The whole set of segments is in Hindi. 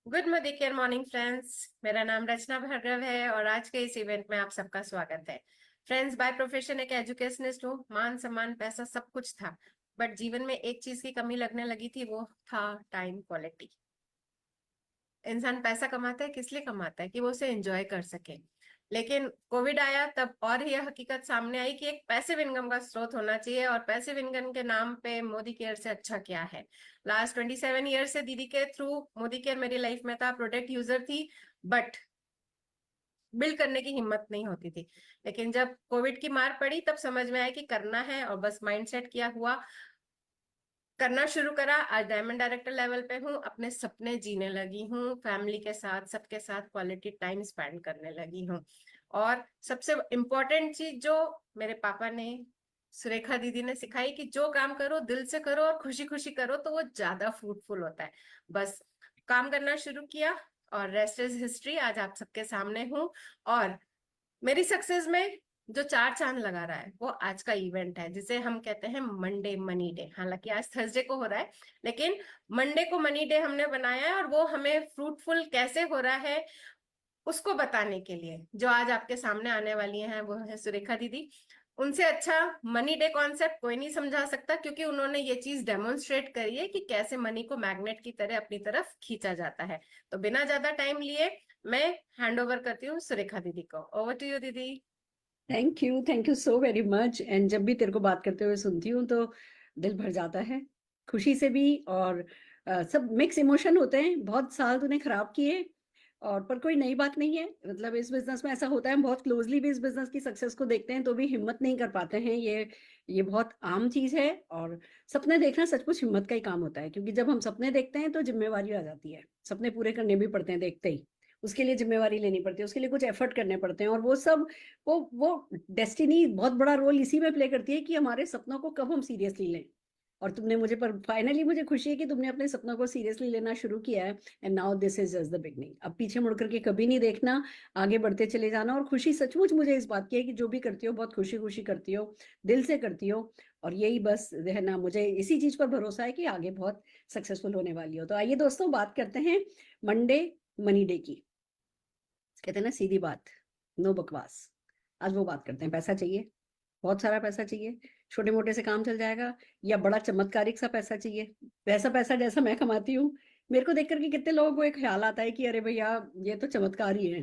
Good morning morning friends. मेरा नाम रचना भार्गव है और आज के इस इवेंट में आप सबका स्वागत है। फ्रेंड्स, बाय प्रोफेशन एक एजुकेशनिस्ट हूँ। मान सम्मान पैसा सब कुछ था, बट जीवन में एक चीज की कमी लगने लगी थी, वो था टाइम क्वालिटी। इंसान पैसा कमाता है, किस लिए कमाता है? कि वो उसे एंजॉय कर सके। लेकिन कोविड आया तब और यह हकीकत सामने आई कि एक पैसिव इनकम का स्रोत होना चाहिए, और पैसिव इनकम के नाम पे मोदी केयर से अच्छा क्या है। लास्ट 27 ईयर से दीदी के थ्रू मोदी केयर मेरी लाइफ में था। प्रोडक्ट यूजर थी, बट बिल्ड करने की हिम्मत नहीं होती थी। लेकिन जब कोविड की मार पड़ी तब समझ में आया कि करना है, और बस माइंडसेट किया हुआ करना शुरू करा। आज डायमंड डायरेक्टर लेवल पे हूँ, अपने सपने जीने लगी हूँ, फैमिली के साथ सबके साथ क्वालिटी टाइम स्पेंड करने लगी हूँ। और सबसे इम्पोर्टेंट चीज जो मेरे पापा ने, सुरेखा दीदी ने सिखाई कि जो काम करो दिल से करो और खुशी खुशी करो तो वो ज्यादा फ्रूटफुल होता है। बस काम करना शुरू किया और रेस्ट इज हिस्ट्री। आज आप सबके सामने हूँ, और मेरी सक्सेस में जो चार चांद लगा रहा है वो आज का इवेंट है, जिसे हम कहते हैं मंडे मनी डे। हालांकि आज थर्सडे को हो रहा है, लेकिन मंडे को मनी डे हमने बनाया है, और वो हमें फ्रूटफुल कैसे हो रहा है उसको बताने के लिए जो आज आपके सामने आने वाली हैं वो है सुरेखा दीदी। उनसे अच्छा मनी डे कॉन्सेप्ट कोई नहीं समझा सकता, क्योंकि उन्होंने ये चीज डेमोन्स्ट्रेट करी है कि कैसे मनी को मैग्नेट की तरह अपनी तरफ खींचा जाता है। तो बिना ज्यादा टाइम लिए मैं हैंड ओवर करती हूँ सुरेखा दीदी को। ओवर टू यू दीदी। Thank you so very much. And जब भी तेरे को बात करते हुए सुनती हूँ तो दिल भर जाता है, खुशी से भी। और सब मिक्स इमोशन होते हैं। बहुत साल तूने खराब किए, और पर कोई नई बात नहीं है। मतलब इस बिजनेस में ऐसा होता है, हम बहुत क्लोजली भी इस बिजनेस की सक्सेस को देखते हैं तो भी हिम्मत नहीं कर पाते हैं। ये बहुत आम चीज है। और सपने देखना सचमुच हिम्मत का ही काम होता है, क्योंकि जब हम सपने देखते हैं तो जिम्मेवारी आ जाती है। सपने पूरे करने भी पड़ते हैं देखते ही, उसके लिए जिम्मेवारी लेनी पड़ती है, उसके लिए कुछ एफर्ट करने पड़ते हैं। और वो सब वो डेस्टिनी बहुत बड़ा रोल इसी में प्ले करती है कि हमारे सपनों को कब हम सीरियसली लें। और तुमने मुझे, पर फाइनली मुझे खुशी है कि तुमने अपने सपनों को सीरियसली लेना शुरू किया है। And now this is just the beginning. अब पीछे मुड़ करके कभी नहीं देखना, आगे बढ़ते चले जाना। और खुशी सचमुच मुझे इस बात की है कि जो भी करती हो बहुत खुशी खुशी करती हो, दिल से करती हो। और यही बस है ना, मुझे इसी चीज पर भरोसा है कि आगे बहुत सक्सेसफुल होने वाली हो। तो आइए दोस्तों, बात करते हैं मंडे मनी डे की। कहते हैं ना, सीधी बात, नो बकवास। आज वो बात करते हैं। पैसा चाहिए, बहुत सारा पैसा चाहिए, छोटे मोटे से काम चल जाएगा, या बड़ा चमत्कारिक सा पैसा चाहिए? वैसा पैसा जैसा मैं कमाती हूँ। मेरे को देख करके कितने लोगों को एक ख्याल आता है कि अरे भैया, ये तो चमत्कार ही है।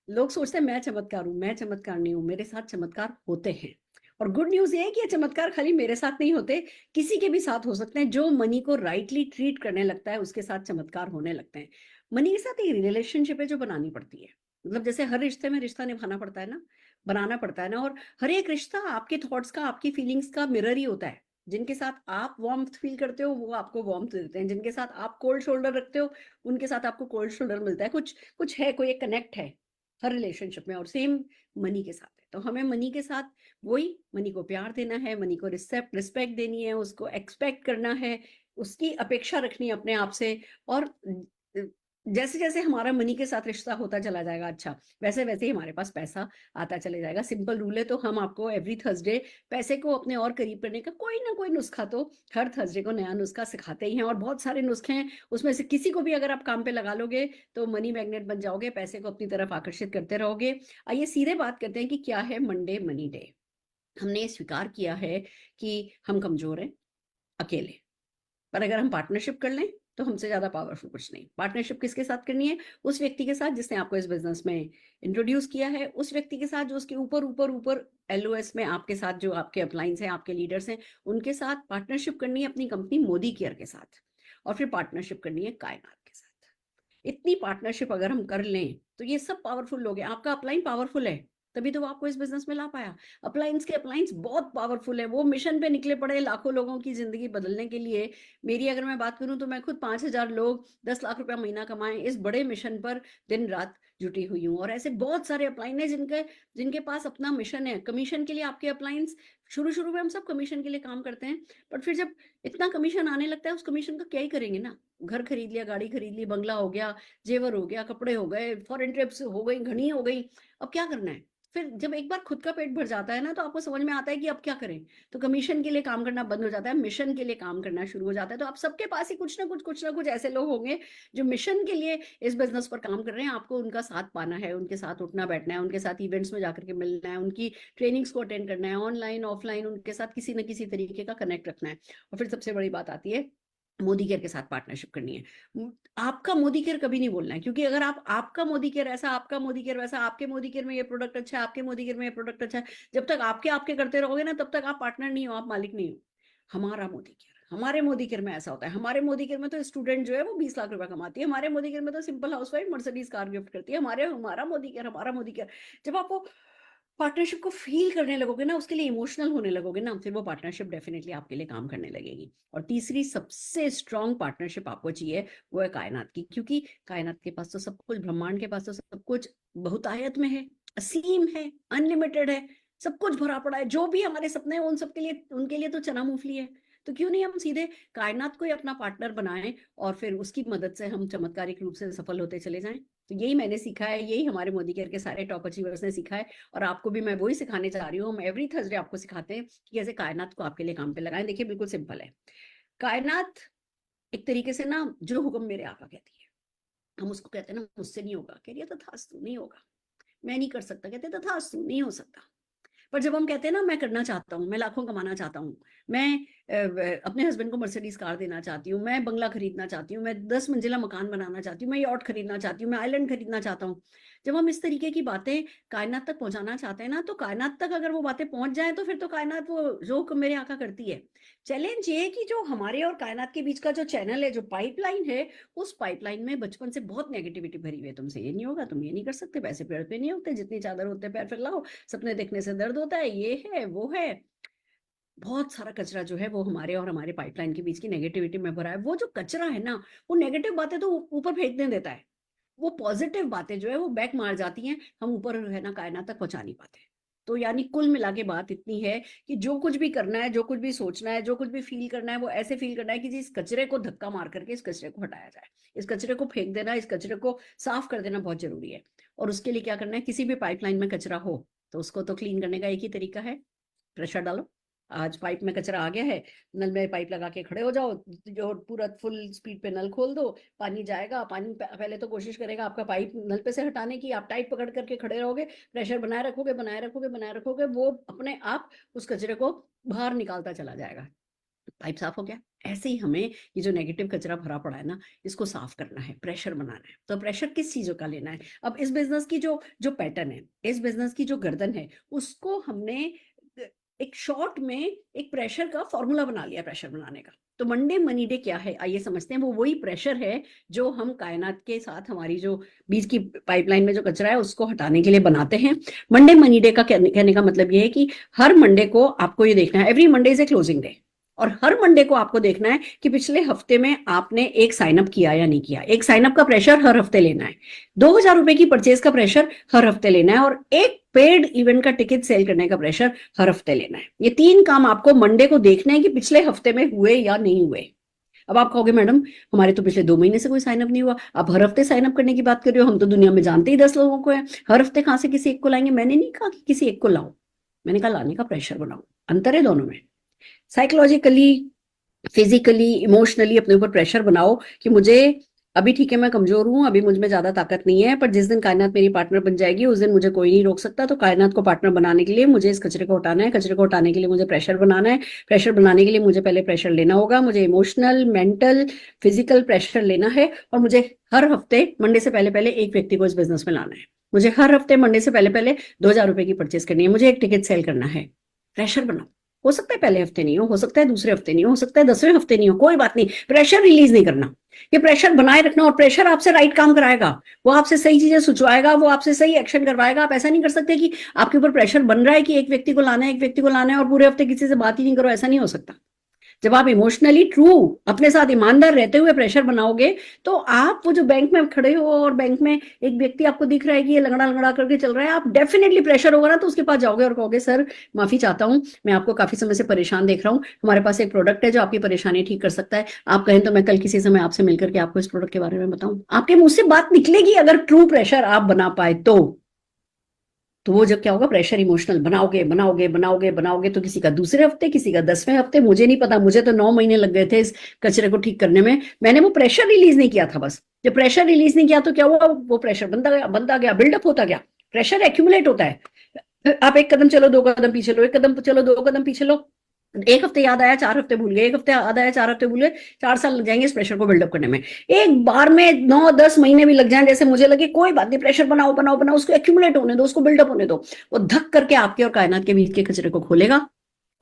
लोग सोचते हैं मैं चमत्कार हूँ। मैं चमत्कार नहीं हूँ, मेरे साथ चमत्कार होते हैं। और गुड न्यूज ये है कि ये चमत्कार खाली मेरे साथ नहीं होते, किसी के भी साथ हो सकते हैं। जो मनी को राइटली ट्रीट करने लगता है उसके साथ चमत्कार होने लगते हैं। मनी के साथ एक रिलेशनशिप है जो बनानी पड़ती है। मतलब जैसे हर रिश्ते में रिश्ता निभाना पड़ता है ना, बनाना पड़ता है ना। और हर एक रिश्ता आपके थॉट्स का, आपकी फीलिंग्स का मिरर ही होता है। जिनके साथ आप वार्मथ फील करते हो वो आपको वार्मथ देते हैं, जिनके साथ आप कोल्ड शोल्डर रखते हो उनके साथ आपको कोल्ड शोल्डर मिलता है। कुछ कुछ है, कोई एक कनेक्ट है हर रिलेशनशिप में। और सेम मनी के साथ है। तो हमें मनी के साथ वही, मनी को प्यार देना है, मनी को रिस्पेक्ट देनी है, उसको एक्सपेक्ट करना है, उसकी अपेक्षा रखनी है अपने आप से। और जैसे जैसे हमारा मनी के साथ रिश्ता होता चला जाएगा अच्छा, वैसे वैसे ही हमारे पास पैसा आता चले जाएगा। सिंपल रूल है। तो हम आपको एवरी थर्सडे पैसे को अपने और करीब करने का कोई ना कोई नुस्खा तो हर थर्सडे को नया नुस्खा सिखाते ही हैं। और बहुत सारे नुस्खे हैं, उसमें से किसी को भी अगर आप काम पे लगा लोगे तो मनी मैग्नेट बन जाओगे, पैसे को अपनी तरफ आकर्षित करते रहोगे। आइए सीधे बात करते हैं कि क्या है मंडे मनी डे। हमने ये स्वीकार किया है कि हम कमजोर हैं अकेले, पर अगर हम पार्टनरशिप कर लें तो हमसे ज्यादा पावरफुल कुछ नहीं। पार्टनरशिप किसके साथ करनी है? उस व्यक्ति के साथ जिसने आपको इस बिजनेस में इंट्रोड्यूस किया है, उस व्यक्ति के साथ जो उसके ऊपर ऊपर ऊपर एलओएस में आपके साथ जो आपके अपलाइंस हैं, आपके लीडर्स हैं, उनके साथ पार्टनरशिप करनी है। अपनी कंपनी मोदी केयर के साथ, और फिर पार्टनरशिप करनी है कायनात के साथ। इतनी पार्टनरशिप अगर हम कर लें तो ये सब पावरफुल लोग हैं। आपका अपलाइन पावरफुल है, तभी तो वो आपको इस बिजनेस में ला पाया। अपलाइंस के अपलाइंस बहुत पावरफुल है, वो मिशन पे निकले पड़े लाखों लोगों की जिंदगी बदलने के लिए। मेरी अगर मैं बात करूं तो मैं खुद 5,000 लोग 10 लाख रुपया महीना कमाएं इस बड़े मिशन पर दिन रात जुटी हुई हूँ। और ऐसे बहुत सारे अपलाइन है जिनके जिनके पास अपना मिशन है। कमीशन के लिए आपके अपलाइंस, शुरू शुरू में हम सब कमीशन के लिए काम करते हैं, बट फिर जब इतना कमीशन आने लगता है उस कमीशन का क्या ही करेंगे ना। घर खरीद लिया, गाड़ी खरीद ली, बंगला हो गया, जेवर हो गया, कपड़े हो गए, फॉरेन ट्रिप्स हो गई, घनी हो गई, अब क्या करना है? फिर जब एक बार खुद का पेट भर जाता है ना, तो आपको समझ में आता है कि अब क्या करें। तो कमीशन के लिए काम करना बंद हो जाता है, मिशन के लिए काम करना शुरू हो जाता है। तो आप सबके पास ही कुछ ना कुछ ऐसे लोग होंगे जो मिशन के लिए इस बिजनेस पर काम कर रहे हैं। आपको उनका साथ पाना है, उनके साथ उठना बैठना है, उनके साथ इवेंट्स में जाकर के मिलना है, उनकी ट्रेनिंग्स को अटेंड करना है, ऑनलाइन ऑफलाइन उनके साथ किसी न किसी तरीके का कनेक्ट रखना है। और फिर सबसे बड़ी बात आती है, मोदी केयर के साथ पार्टनरशिप करनी है। आपका मोदी केयर कभी नहीं बोलना है, क्योंकि अगर आप आपका मोदी केयर ऐसा, आपका मोदी केयर वैसा, आपके मोदी केयर में ये प्रोडक्ट अच्छा है, आपके मोदी केयर में ये प्रोडक्ट अच्छा है, जब तक आपके आपके करते रहोगे ना, तब तक आप पार्टनर नहीं हो, आप मालिक नहीं हो। हमारा मोदी केयर, हमारे मोदी केयर में ऐसा होता है। हमारे मोदी केयर में तो स्टूडेंट जो है वो 20 लाख रुपए कमाती है। हमारे मोदी केयर में तो simple housewife Mercedes car gift करती है। हमारा मोदी केयर जब आपको पार्टनरशिप को फील करने लगोगे ना, उसके लिए इमोशनल होने लगोगे ना, फिर वो पार्टनरशिप डेफिनेटली आपके लिए काम करने लगेगी। और तीसरी सबसे स्ट्रॉन्ग पार्टनरशिप आपको चाहिए, वो है कायनात की। क्योंकि कायनात के पास तो सब कुछ, ब्रह्मांड के पास तो सब कुछ बहुतायत में है, असीम है, अनलिमिटेड है, सब कुछ भरा पड़ा है। जो भी हमारे सपने हैं उन सबके लिए, उनके लिए तो चना मूंगफली है। तो क्यों नहीं हम सीधे कायनात को ही अपना पार्टनर बनाएं, और फिर उसकी मदद से हम चमत्कारिक रूप से सफल होते चले जाएं। तो यही मैंने सीखा है, यही हमारे मोदी केयर के सारे टॉप अचीवर्स ने सीखा है, और आपको भी मैं वही सिखाने जा रही हूँ। हम एवरी थर्सडे आपको सिखाते हैं कि कैसे कायनात को आपके लिए काम पे लगाएं। देखिए बिल्कुल सिंपल है। कायनात एक तरीके से ना, जो हुक्म मेरे आका कहती है, हम उसको कहते हैं ना, मुझसे नहीं होगा, कह रही है तथास्तु, नहीं होगा, मैं नहीं कर सकता, कहते हैं तथास्तु, नहीं हो सकता। पर जब हम कहते हैं ना, मैं करना चाहता हूँ, मैं लाखों कमाना चाहता हूँ, मैं अपने हस्बैंड को मर्सिडीज कार देना चाहती हूँ, मैं बंगला खरीदना चाहती हूँ, मैं 10 मंजिला मकान बनाना चाहती हूँ, मैं यॉट खरीदना चाहती हूँ, मैं आइलैंड खरीदना चाहता हूँ, जब हम इस तरीके की बातें कायनात तक पहुंचाना चाहते हैं ना, तो कायनात तक अगर वो बातें पहुंच जाए, तो फिर तो कायनात वो जो हुक्म मेरे आका करती है। चैलेंज ये है कि जो हमारे और कायनात के बीच का जो चैनल है, जो पाइपलाइन है, उस पाइपलाइन में बचपन से बहुत नेगेटिविटी भरी हुई है। तुमसे ये नहीं होगा, तुम ये नहीं कर सकते, पैसे पेड़ पे नहीं होते, जितनी चादर होते पैर फैलाओ, सपने देखने से दर्द होता है, ये है वो है। बहुत सारा कचरा जो है वो हमारे और हमारे पाइपलाइन के बीच की नेगेटिविटी में भरा है। वो जो कचरा है ना, वो नेगेटिव बातें तो ऊपर फेंकने देता है, वो पॉजिटिव बातें जो है वो बैक मार जाती हैं, हम ऊपर है ना कायनात तक पहुंचा नहीं पाते। तो यानी कुल मिला के बात इतनी है कि जो कुछ भी करना है, जो कुछ भी सोचना है, जो कुछ भी फील करना है, वो ऐसे फील करना है कि इस कचरे को धक्का मार करके इस कचरे को हटाया जाए। इस कचरे को फेंक देना, इस कचरे को साफ कर देना बहुत जरूरी है। और उसके लिए क्या करना है, किसी भी पाइपलाइन में कचरा हो तो उसको तो क्लीन करने का एक ही तरीका है, प्रेशर डालो। आज पाइप में कचरा आ गया है, नल में पाइप लगा के खड़े हो जाओ, जो पूरा फुल स्पीड पे नल खोल दो, पानी जाएगा। पानी पहले तो कोशिश करेगा आपका पाइप नल पे से हटाने की, आप टाइट पकड़ करके खड़े रहोगे, प्रेशर बनाए रखोगे, बनाए रखोगे, बनाए रखोगे, वो अपने आप उस कचरे को बाहर निकालता चला जाएगा, पाइप साफ हो गया। ऐसे ही हमें ये जो नेगेटिव कचरा भरा पड़ा है ना, इसको साफ करना है, प्रेशर बनाना है। तो प्रेशर किस चीजों का लेना है? अब इस बिजनेस की जो जो पैटर्न है, इस बिजनेस की जो गर्दन है, उसको हमने एक शॉर्ट में एक प्रेशर का फॉर्मूला बना लिया, प्रेशर बनाने का। तो मंडे मनी डे क्या है, आइए समझते हैं। वो वही प्रेशर है जो हम कायनात के साथ हमारी जो बीच की पाइपलाइन में जो कचरा है उसको हटाने के लिए बनाते हैं। मंडे मनी डे का कहने का मतलब ये है कि हर मंडे को आपको ये देखना है, every Monday is a closing day. और हर मंडे को आपको देखना है कि पिछले हफ्ते में आपने एक साइन अप किया या नहीं किया। एक साइन अप का प्रेशर हर हफ्ते लेना है, 2000 रुपए की परचेज का प्रेशर हर हफ्ते लेना है, और एक पेड इवेंट का टिकट सेल करने का प्रेशर हर हफ्ते लेना है। ये 3 काम आपको मंडे को देखना है कि पिछले हफ्ते में हुए या नहीं हुए। अब आप कहोगे मैडम हमारे तो पिछले 2 महीने से कोई साइन अप नहीं हुआ, आप हर हफ्ते साइन अप करने की बात कर रहे हो, हम तो दुनिया में जानते ही 10 लोगों को है, हर हफ्ते कहां से किसी एक को लाएंगे? मैंने नहीं कहा कि किसी एक को लाओ, मैंने कहा लाने का प्रेशर बनाओ। अंतर है दोनों में। साइकोलॉजिकली, फिजिकली, इमोशनली अपने ऊपर प्रेशर बनाओ कि मुझे अभी ठीक है, मैं कमजोर हूं, अभी मुझ में ज्यादा ताकत नहीं है, पर जिस दिन कायनात मेरी पार्टनर बन जाएगी उस दिन मुझे कोई नहीं रोक सकता। तो कायनात को पार्टनर बनाने के लिए मुझे इस कचरे को हटाना है, कचरे को हटाने के लिए मुझे प्रेशर बनाना है, प्रेशर बनाने के लिए मुझे पहले प्रेशर लेना होगा, मुझे इमोशनल, मेंटल, फिजिकल प्रेशर लेना है। और मुझे हर हफ्ते मंडे से पहले पहले एक व्यक्ति को इस बिजनेस में लाना है। मुझे हर हफ्ते मंडे से पहले पहले 2000 रुपए की परचेज करनी है, मुझे एक टिकट सेल करना है। प्रेशर बनाओ। हो सकता है पहले हफ्ते नहीं हो सकता है दूसरे हफ्ते नहीं हो सकता है 10वें हफ्ते नहीं हो, कोई बात नहीं, प्रेशर रिलीज नहीं करना। ये प्रेशर बनाए रखना, और प्रेशर आपसे राइट काम कराएगा, वो आपसे सही चीजें सुचवाएगा, वो आपसे सही एक्शन करवाएगा। आप ऐसा नहीं कर सकते कि आपके ऊपर प्रेशर बन रहा है कि एक व्यक्ति को लाना है, एक व्यक्ति को लाना है, और पूरे हफ्ते किसी से बात ही नहीं करो, ऐसा नहीं हो सकता। जब आप इमोशनली ट्रू, अपने साथ ईमानदार रहते हुए प्रेशर बनाओगे, तो आप वो जो बैंक में खड़े हो और बैंक में एक व्यक्ति आपको दिख रहा है कि ये लंगड़ा लंगड़ा करके चल रहा है, आप डेफिनेटली प्रेशर होगा ना तो उसके पास जाओगे और कहोगे सर माफी चाहता हूं, मैं आपको काफी समय से परेशान देख रहा हूं, हमारे पास एक प्रोडक्ट है जो आपकी परेशानी ठीक कर सकता है, आप कहें तो मैं कल किसी समय आपसे मिलकर के आपको इस प्रोडक्ट के बारे में बताऊं। आपके मुंह से बात निकलेगी अगर ट्रू प्रेशर आप बना पाए तो। तो वो जब क्या होगा, प्रेशर इमोशनल बनाओगे बनाओगे बनाओगे बनाओगे, तो किसी का दूसरे हफ्ते, किसी का 10वें हफ्ते, मुझे नहीं पता, मुझे तो 9 महीने लग गए थे इस कचरे को ठीक करने में। मैंने वो प्रेशर रिलीज नहीं किया था। बस जब प्रेशर रिलीज नहीं किया तो क्या हुआ, वो प्रेशर बनता गया, बिल्डअप होता गया। प्रेशर एक्यूमुलेट होता है। आप एक कदम चलो, 2 कदम पीछे लो, एक कदम चलो, 2 कदम पीछे लो। एक हफ्ते याद आया, 4 हफ्ते भूल गए, एक हफ्ते याद आया, 4 हफ्ते भूल गए, 4 साल लग जाएंगे इस प्रेशर को बिल्डअप करने में। एक बार में 9-10 महीने भी लग जाएं, जैसे मुझे लगे, कोई बात नहीं, प्रेशर बनाओ बनाओ बनाओ, उसको एक्यूमुलेट होने दो, उसको बिल्डअप होने दो। वो धक करके आपके और कायनात के बीच के कचरे को खोलेगा,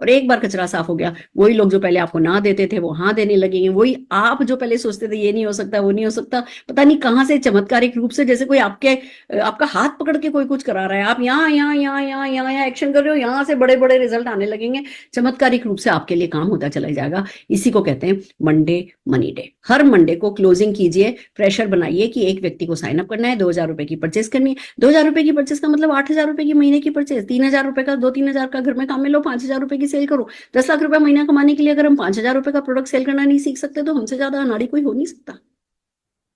और एक बार कचरा साफ हो गया, वही लोग जो पहले आपको ना देते थे वो हाँ देने लगेंगे, वही आप जो पहले सोचते थे ये नहीं हो सकता, वो नहीं हो सकता, पता नहीं कहाँ से चमत्कारिक रूप से, जैसे कोई आपका हाथ पकड़ के कोई कुछ करा रहा है, आप यहाँ यहाँ यहाँ यहाँ यहाँ यहाँ एक्शन कर रहे हो, यहाँ से बड़े बड़े रिजल्ट आने लगेंगे, चमत्कारिक रूप से आपके लिए काम होता चला जाएगा। इसी को कहते हैं मंडे मनी डे। हर मंडे को क्लोजिंग कीजिए, प्रेशर बनाइए कि एक व्यक्ति को साइन अप करना है, 2,000 रुपए की परचेस करनी है। 2,000 रुपए की परचेस का मतलब 8,000 रुपए की महीने की परचेस, 3,000 रुपए का, 2-3 हजार का घर में काम में लो, 5,000 रुपए की सेल करो। 10 लाख रुपए महीना कमाने के लिए अगर हम 5,000 रुपए का प्रोडक्ट सेल करना नहीं सीख सकते, तो हमसे ज्यादा अनाड़ी कोई हो नहीं सकता।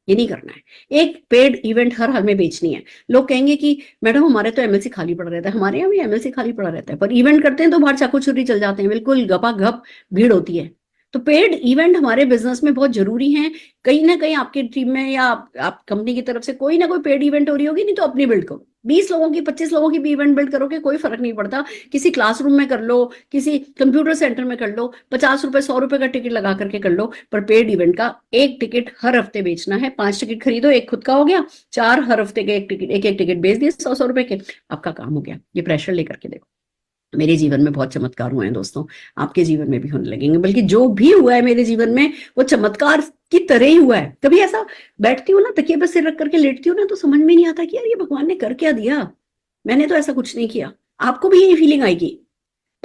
ये नहीं करना है। एक पेड इवेंट हर हाल में बेचनी है। लोग कहेंगे कि मैडम हमारे तो एमएलसी खाली पड़ा रहता है, हमारे यहाँ भी एमएलसी खाली पड़ा रहता है, पर इवेंट करते हैं तो बाहर चाकू छुरी चल जाते हैं, बिल्कुल गपागप भीड़ होती है। तो पेड इवेंट हमारे बिजनेस में बहुत जरूरी है। कहीं ना कहीं आपकी टीम में या आप कंपनी की तरफ से कोई ना कोई पेड इवेंट हो रही होगी, नहीं तो अपनी बिल्ड करो। 20 लोगों की, 25 लोगों की भी इवेंट बिल्ड करोगे, कोई फर्क नहीं पड़ता। किसी क्लासरूम में कर लो, किसी कंप्यूटर सेंटर में कर लो, 50 रुपए 100 रुपए का टिकट लगा करके कर लो, पर पेड इवेंट का एक टिकट हर हफ्ते बेचना है। 5 टिकट खरीदो, एक खुद का हो गया, 4 हर हफ्ते के एक टिकट, एक एक टिकट बेच दिए 100-100 रुपए के, आपका काम हो गया। ये प्रेशर लेकर के देखो, मेरे जीवन में बहुत चमत्कार हुए हैं दोस्तों, आपके जीवन में भी होने लगेंगे। बल्कि जो भी हुआ है मेरे जीवन में वो चमत्कार की तरह ही हुआ है। कभी ऐसा बैठती हूँ ना, तकिए पर सिर रख करके लेटती हूँ ना, तो समझ में नहीं आता कि यार ये भगवान ने कर क्या दिया, मैंने तो ऐसा कुछ नहीं किया। आपको भी यही फीलिंग आएगी,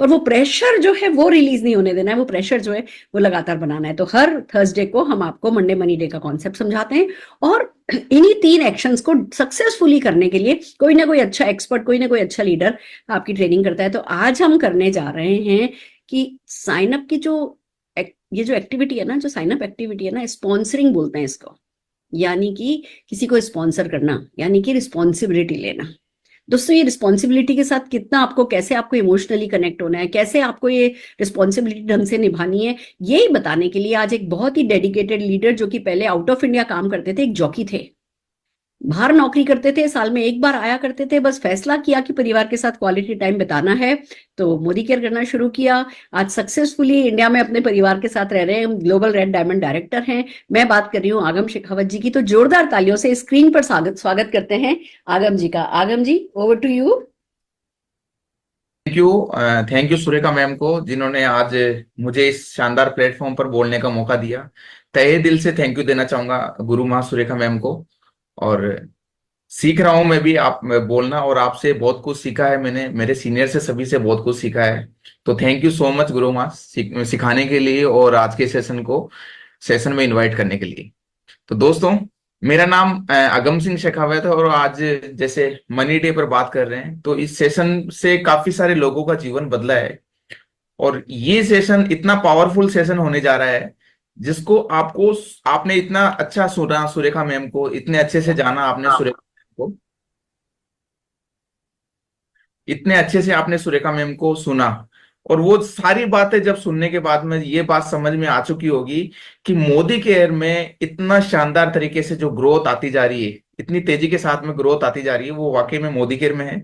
पर वो प्रेशर जो है वो रिलीज नहीं होने देना है, वो प्रेशर जो है वो लगातार बनाना है। तो हर थर्सडे को हम आपको मंडे मनी डे का कॉन्सेप्ट समझाते हैं, और इन्हीं 3 एक्शंस को सक्सेसफुली करने के लिए कोई ना कोई अच्छा एक्सपर्ट, कोई ना कोई अच्छा लीडर आपकी ट्रेनिंग करता है। तो आज हम करने जा रहे हैं कि साइन अप की जो ये जो एक्टिविटी है ना, जो साइन अप एक्टिविटी है ना, स्पॉन्सरिंग बोलते हैं इसको, यानी कि किसी को स्पॉन्सर करना, यानी कि रिस्पॉन्सिबिलिटी लेना। दोस्तों ये रिस्पॉन्सिबिलिटी के साथ कितना आपको, कैसे आपको इमोशनली कनेक्ट होना है, कैसे आपको ये रिस्पॉन्सिबिलिटी ढंग से निभानी है, यही बताने के लिए आज एक बहुत ही डेडिकेटेड लीडर, जो कि पहले आउट ऑफ इंडिया काम करते थे, एक जॉकी थे, बाहर नौकरी करते थे, साल में एक बार आया करते थे, बस फैसला किया कि परिवार के साथ क्वालिटी टाइम बिताना है, तो मोदी केयर करना शुरू किया। आज सक्सेसफुली इंडिया में अपने परिवार के साथ रह रहे हैं, ग्लोबल रेड डायमंड डायरेक्टर हैं। मैं बात कर रही हूँ आगम शेखावत जी की। तो जोरदार तालियों से स्क्रीन पर स्वागत करते हैं आगम जी का। Aagam ji, over to you. Thank you Surekha ma'am को, जिन्होंने आज मुझे इस शानदार प्लेटफॉर्म पर बोलने का मौका दिया। तहे दिल से थैंक यू देना चाहूंगा गुरु माँ सुरेखा मैम को। और सीख रहा हूं मैं भी आप बोलना, और आपसे बहुत कुछ सीखा है मैंने, मेरे सीनियर से सभी से बहुत कुछ सीखा है। तो थैंक यू सो मच गुरु माँ, सिखाने के लिए और आज के सेशन में इनवाइट करने के लिए। तो दोस्तों, मेरा नाम अगम सिंह शेखावत है, और आज जैसे मनी डे पर बात कर रहे हैं, तो इस सेशन से काफी सारे लोगों का जीवन बदला है। और ये सेशन इतना पावरफुल सेशन होने जा रहा है, जिसको आपने इतना अच्छा सुना सुरेखा मैम को, इतने अच्छे से जाना आपने सुरेखा मैम को, इतने अच्छे से आपने सुरेखा मैम को सुना। और वो सारी बातें जब सुनने के बाद में ये बात समझ में आ चुकी होगी कि मोदी केयर में इतना शानदार तरीके से जो ग्रोथ आती जा रही है, इतनी तेजी के साथ में ग्रोथ आती जा रही है, वो वाकई में मोदी केयर में है।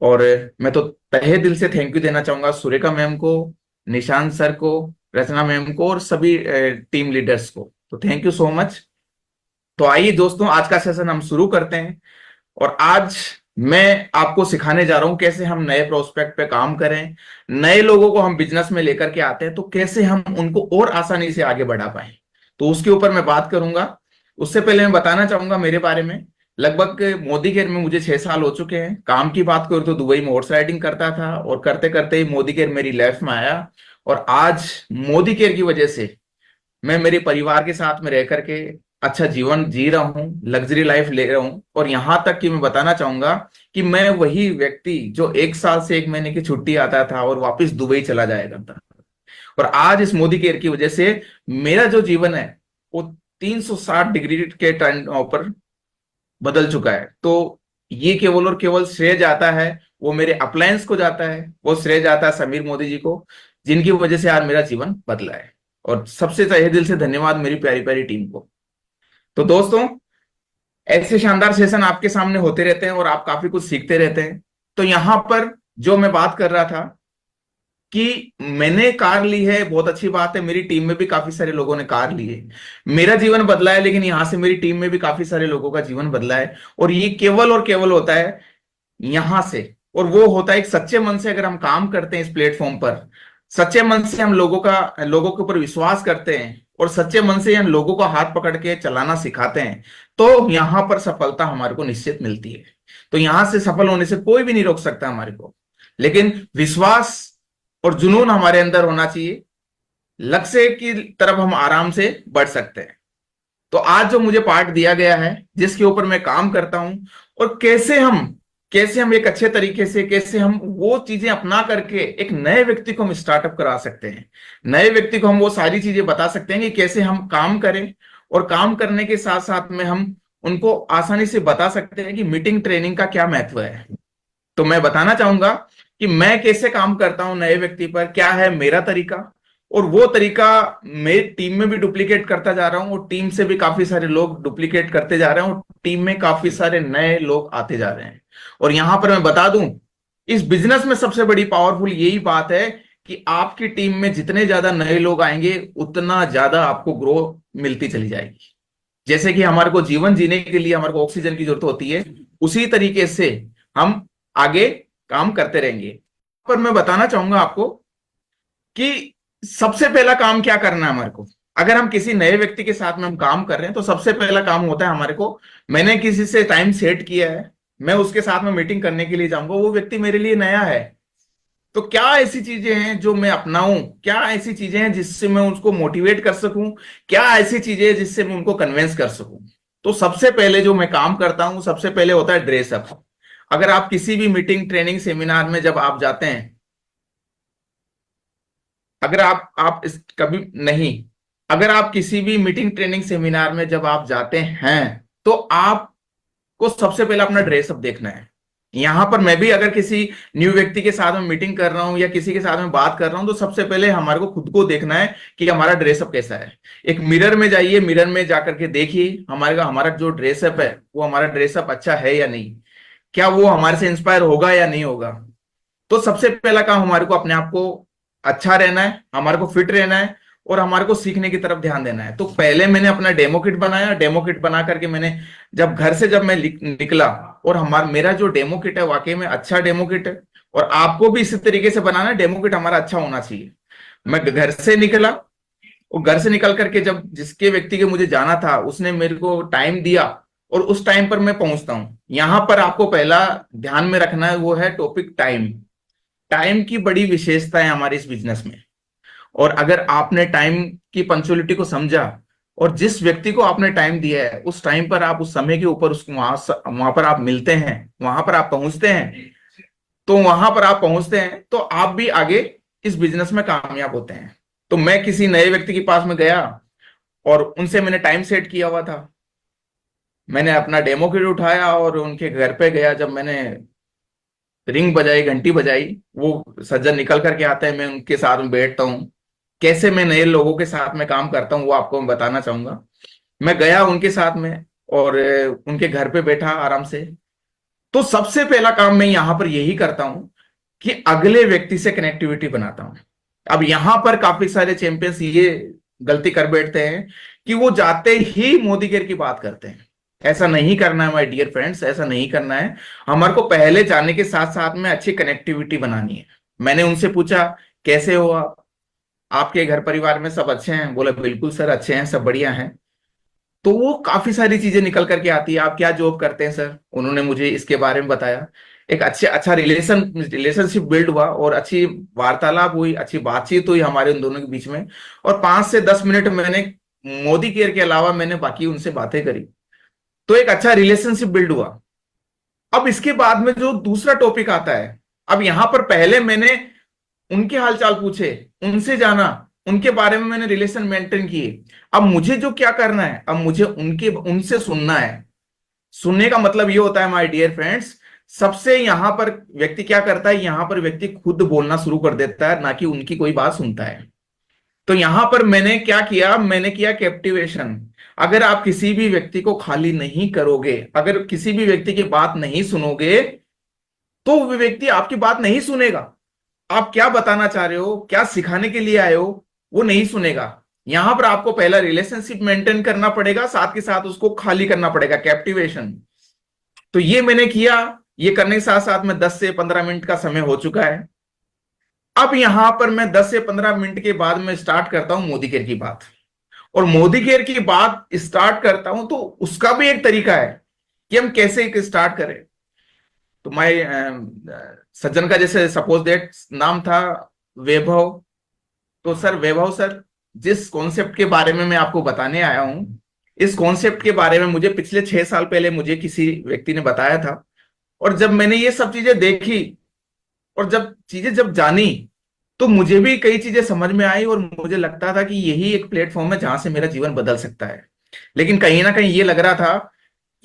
और मैं तो तहे दिल से थैंक यू देना चाहूंगा सुरेखा मैम को, निशांत सर को, रचना मैम को, और सभी टीम लीडर्स को। तो थैंक यू सो मच। तो आइए दोस्तों, आज का सेशन हम शुरू करते हैं। और आज मैं आपको सिखाने जा रहा हूं कैसे हम नए प्रोस्पेक्ट पे काम करें, नए लोगों को हम बिजनेस में लेकर के आते हैं तो कैसे हम उनको और आसानी से आगे बढ़ा पाए। तो उसके ऊपर मैं बात करूंगा। उससे पहले मैं बताना चाहूंगा मेरे बारे में। लगभग मोदी केयर में मुझे 6 साल हो चुके हैं। काम की बात करूं तो दुबई में हॉर्स राइडिंग करता था, और करते करते ही मोदी केयर मेरी लाइफ में आया। और आज मोदी केयर की वजह से मैं मेरे परिवार के साथ में रह करके अच्छा जीवन जी रहा हूँ, लग्जरी लाइफ ले रहा हूँ। और यहां तक कि मैं बताना चाहूंगा कि मैं वही व्यक्ति जो 1 साल से 1 महीने की छुट्टी आता था और वापस दुबई चला जाया करता। और आज इस मोदी केयर की वजह से मेरा जो जीवन है वो 360 डिग्री के टर्न पर बदल चुका है। तो ये केवल और केवल श्रेय जाता है वो मेरे अपलायंस को जाता है, वो श्रेय जाता है समीर मोदी जी को, जिनकी वजह से आज मेरा जीवन बदला है। और सबसे तहे दिल से धन्यवाद मेरी प्यारी प्यारी टीम को। तो दोस्तों, ऐसे शानदार सेशन आपके सामने होते रहते हैं और आप काफी कुछ सीखते रहते हैं। तो यहां पर जो मैं बात कर रहा था कि मैंने कार ली है, बहुत अच्छी बात है, मेरी टीम में भी काफी सारे लोगों ने कार ली है, मेरा जीवन बदला है, लेकिन यहां से मेरी टीम में भी काफी सारे लोगों का जीवन बदला है। और ये केवल और केवल होता है यहां से, और वो होता है एक सच्चे मन से। अगर हम काम करते हैं इस प्लेटफॉर्म पर, सच्चे मन से हम लोगों के ऊपर विश्वास करते हैं और सच्चे मन से हम लोगों को हाथ पकड़ के चलाना सिखाते हैं, तो यहां पर सफलता हमारे को निश्चित मिलती है। तो यहां से सफल होने से कोई भी नहीं रोक सकता हमारे को, लेकिन विश्वास और जुनून हमारे अंदर होना चाहिए। लक्ष्य की तरफ हम आराम से बढ़ सकते हैं। तो आज जो मुझे पार्ट दिया गया है, जिसके ऊपर मैं काम करता हूं, और कैसे हम एक अच्छे तरीके से, कैसे हम वो चीजें अपना करके एक नए व्यक्ति को हम स्टार्टअप करा सकते हैं, नए व्यक्ति को हम वो सारी चीजें बता सकते हैं कि कैसे हम काम करें, और काम करने के साथ साथ में हम उनको आसानी से बता सकते हैं कि मीटिंग ट्रेनिंग का क्या महत्व है। तो मैं बताना चाहूंगा कि मैं कैसे काम करता हूं नए व्यक्ति पर, क्या है मेरा तरीका, और वो तरीका मैं टीम में भी डुप्लीकेट करता जा रहा हूं, और टीम से भी काफी सारे लोग डुप्लीकेट करते जा रहे हैं, और टीम में काफी सारे नए लोग आते जा रहे हैं। और यहां पर मैं बता दूं, इस बिजनेस में सबसे बड़ी पावरफुल यही बात है कि आपकी टीम में जितने ज्यादा नए लोग आएंगे, उतना ज्यादा आपको ग्रो मिलती चली जाएगी। जैसे कि हमारे को जीवन जीने के लिए हमारे को ऑक्सीजन की जरूरत होती है, उसी तरीके से हम आगे काम करते रहेंगे। पर मैं बताना चाहूंगा आपको कि सबसे पहला काम क्या करना है हमारे को। अगर हम किसी नए व्यक्ति के साथ में हम काम कर रहे हैं, तो सबसे पहला काम होता है हमारे को, मैंने किसी से टाइम सेट किया है, मैं उसके साथ में मीटिंग करने के लिए जाऊंगा, वो व्यक्ति मेरे लिए नया है, तो क्या ऐसी चीजें हैं जो मैं अपनाऊं, क्या ऐसी चीजें हैं जिससे मैं उसको मोटिवेट कर सकूं, क्या ऐसी चीजें हैं जिससे मैं उनको कन्विंस कर सकूं। तो सबसे पहले जो मैं काम करता हूं, सबसे पहले होता है ड्रेसअप। अगर आप किसी भी मीटिंग ट्रेनिंग सेमिनार में जब आप जाते हैं, अगर आप इस कभी नहीं अगर आप किसी भी मीटिंग ट्रेनिंग सेमिनार में जब आप जाते हैं, तो आपको सबसे पहले अपना ड्रेसअप देखना है। यहां पर मैं भी अगर किसी न्यू व्यक्ति के साथ में मीटिंग कर रहा हूं या किसी के साथ में बात कर रहा हूं, तो सबसे पहले हमारे को खुद को देखना है कि हमारा ड्रेसअप कैसा है। एक मिरर में जाइए, मिरर में जाकर के देखिए हमारा जो ड्रेसअप है, वो हमारा ड्रेसअप अच्छा है या नहीं, क्या वो हमारे से इंस्पायर होगा या नहीं होगा। तो सबसे पहला काम हमारे को अपने आप को अच्छा रहना है, हमारे को फिट रहना है, और हमारे को सीखने की तरफ ध्यान देना है। तो पहले मैंने अपना डेमो किट बनाया, डेमो किट बना करके मैंने जब घर से जब मैं निकला, और मेरा जो डेमो किट है वाकई में अच्छा डेमो किट है, और आपको भी इसी तरीके से बनाना है, डेमो किट हमारा अच्छा होना चाहिए। मैं घर से निकला, और घर से निकल करके जब जिसके व्यक्ति के मुझे जाना था, उसने मेरे को टाइम दिया, और उस टाइम पर मैं पहुंचता हूं। यहां पर आपको पहला ध्यान में रखना है, वो है टॉपिक टाइम। टाइम की बड़ी विशेषता है हमारे इस बिजनेस में, और अगर आपने टाइम की पंक्चुअलिटी को समझा, और जिस व्यक्ति को आपने टाइम दिया है उस टाइम पर आप उस समय के ऊपर उसको वहां पर आप मिलते हैं, वहां पर आप पहुंचते हैं, तो आप भी आगे इस बिजनेस में कामयाब होते हैं। तो मैं किसी नए व्यक्ति के पास में गया, और उनसे मैंने टाइम सेट किया हुआ था, मैंने अपना डेमो किट उठाया और उनके घर पे गया। जब मैंने रिंग बजाई, घंटी बजाई, वो सज्जन निकल करके आते हैं, मैं उनके साथ में बैठता हूँ। कैसे मैं नए लोगों के साथ में काम करता हूँ वो आपको मैं बताना चाहूंगा। मैं गया उनके साथ में, और उनके घर पे बैठा आराम से। तो सबसे पहला काम मैं यहां पर यही करता हूं कि अगले व्यक्ति से कनेक्टिविटी बनाता हूं। अब यहां पर काफी सारे चैंपियंस ये गलती कर बैठते हैं कि वो जाते ही मोदी केयर की बात करते हैं। ऐसा नहीं करना है माय डियर फ्रेंड्स, ऐसा नहीं करना है। हमारे को पहले जाने के साथ साथ में अच्छी कनेक्टिविटी बनानी है। मैंने उनसे पूछा, कैसे हो आप, आपके घर परिवार में सब अच्छे हैं? बोले बिल्कुल सर, अच्छे हैं, सब बढ़िया हैं। तो वो काफी सारी चीजें निकल करके आती है। आप क्या जॉब करते हैं सर? उन्होंने मुझे इसके बारे में बताया। एक अच्छा रिलेशनशिप बिल्ड हुआ, और अच्छी वार्तालाप हुई, अच्छी बातचीत हुई हमारे उन दोनों के बीच में। और 5 से 10 मिनट मैंने मोदी केयर के अलावा मैंने बाकी उनसे बातें करी, तो एक अच्छा रिलेशनशिप बिल्ड हुआ। अब इसके बाद में जो दूसरा टॉपिक आता है, अब यहां पर पहले मैंने उनके हालचाल पूछे, उनसे जाना, उनके बारे में मैंने रिलेशन मेंटेन किए। अब मुझे जो क्या करना है, अब मुझे उनसे सुनना है। सुनने का मतलब ये होता है माय डियर फ्रेंड्स, सबसे यहां पर व्यक्ति क्या करता है, यहां पर व्यक्ति खुद बोलना शुरू कर देता है, ना कि उनकी कोई बात सुनता है। तो यहां पर मैंने क्या किया, मैंने किया कैप्टिवेशन। अगर आप किसी भी व्यक्ति को खाली नहीं करोगे, अगर किसी भी व्यक्ति की बात नहीं सुनोगे, तो वो व्यक्ति आपकी बात नहीं सुनेगा। आप क्या बताना चाह रहे हो, क्या सिखाने के लिए आए हो, वो नहीं सुनेगा। यहां पर आपको पहला रिलेशनशिप मेंटेन करना पड़ेगा, साथ के साथ उसको खाली करना पड़ेगा, कैप्टिवेशन। तो ये मैंने किया। ये करने के साथ साथ में 10 से 15 मिनट का समय हो चुका है। अब यहां पर मैं 10 से 15 मिनट के बाद मैं स्टार्ट करता हूं मोदी केयर की बात। और मोदी केयर की बात स्टार्ट करता हूं तो उसका भी एक तरीका है कि हम कैसे स्टार्ट करें। तो मैं सज्जन का जैसे सपोज दैट नाम था वैभव। तो सर वैभव सर, जिस कॉन्सेप्ट के बारे में मैं आपको बताने आया हूं, इस कॉन्सेप्ट के बारे में मुझे पिछले 6 साल पहले मुझे किसी व्यक्ति ने बताया था। और जब मैंने ये सब चीजें देखी और जब जानी, तो मुझे भी कई चीजें समझ में आई और मुझे लगता था कि यही एक प्लेटफॉर्म है जहां से मेरा जीवन बदल सकता है। लेकिन कहीं ना कहीं ये लग रहा था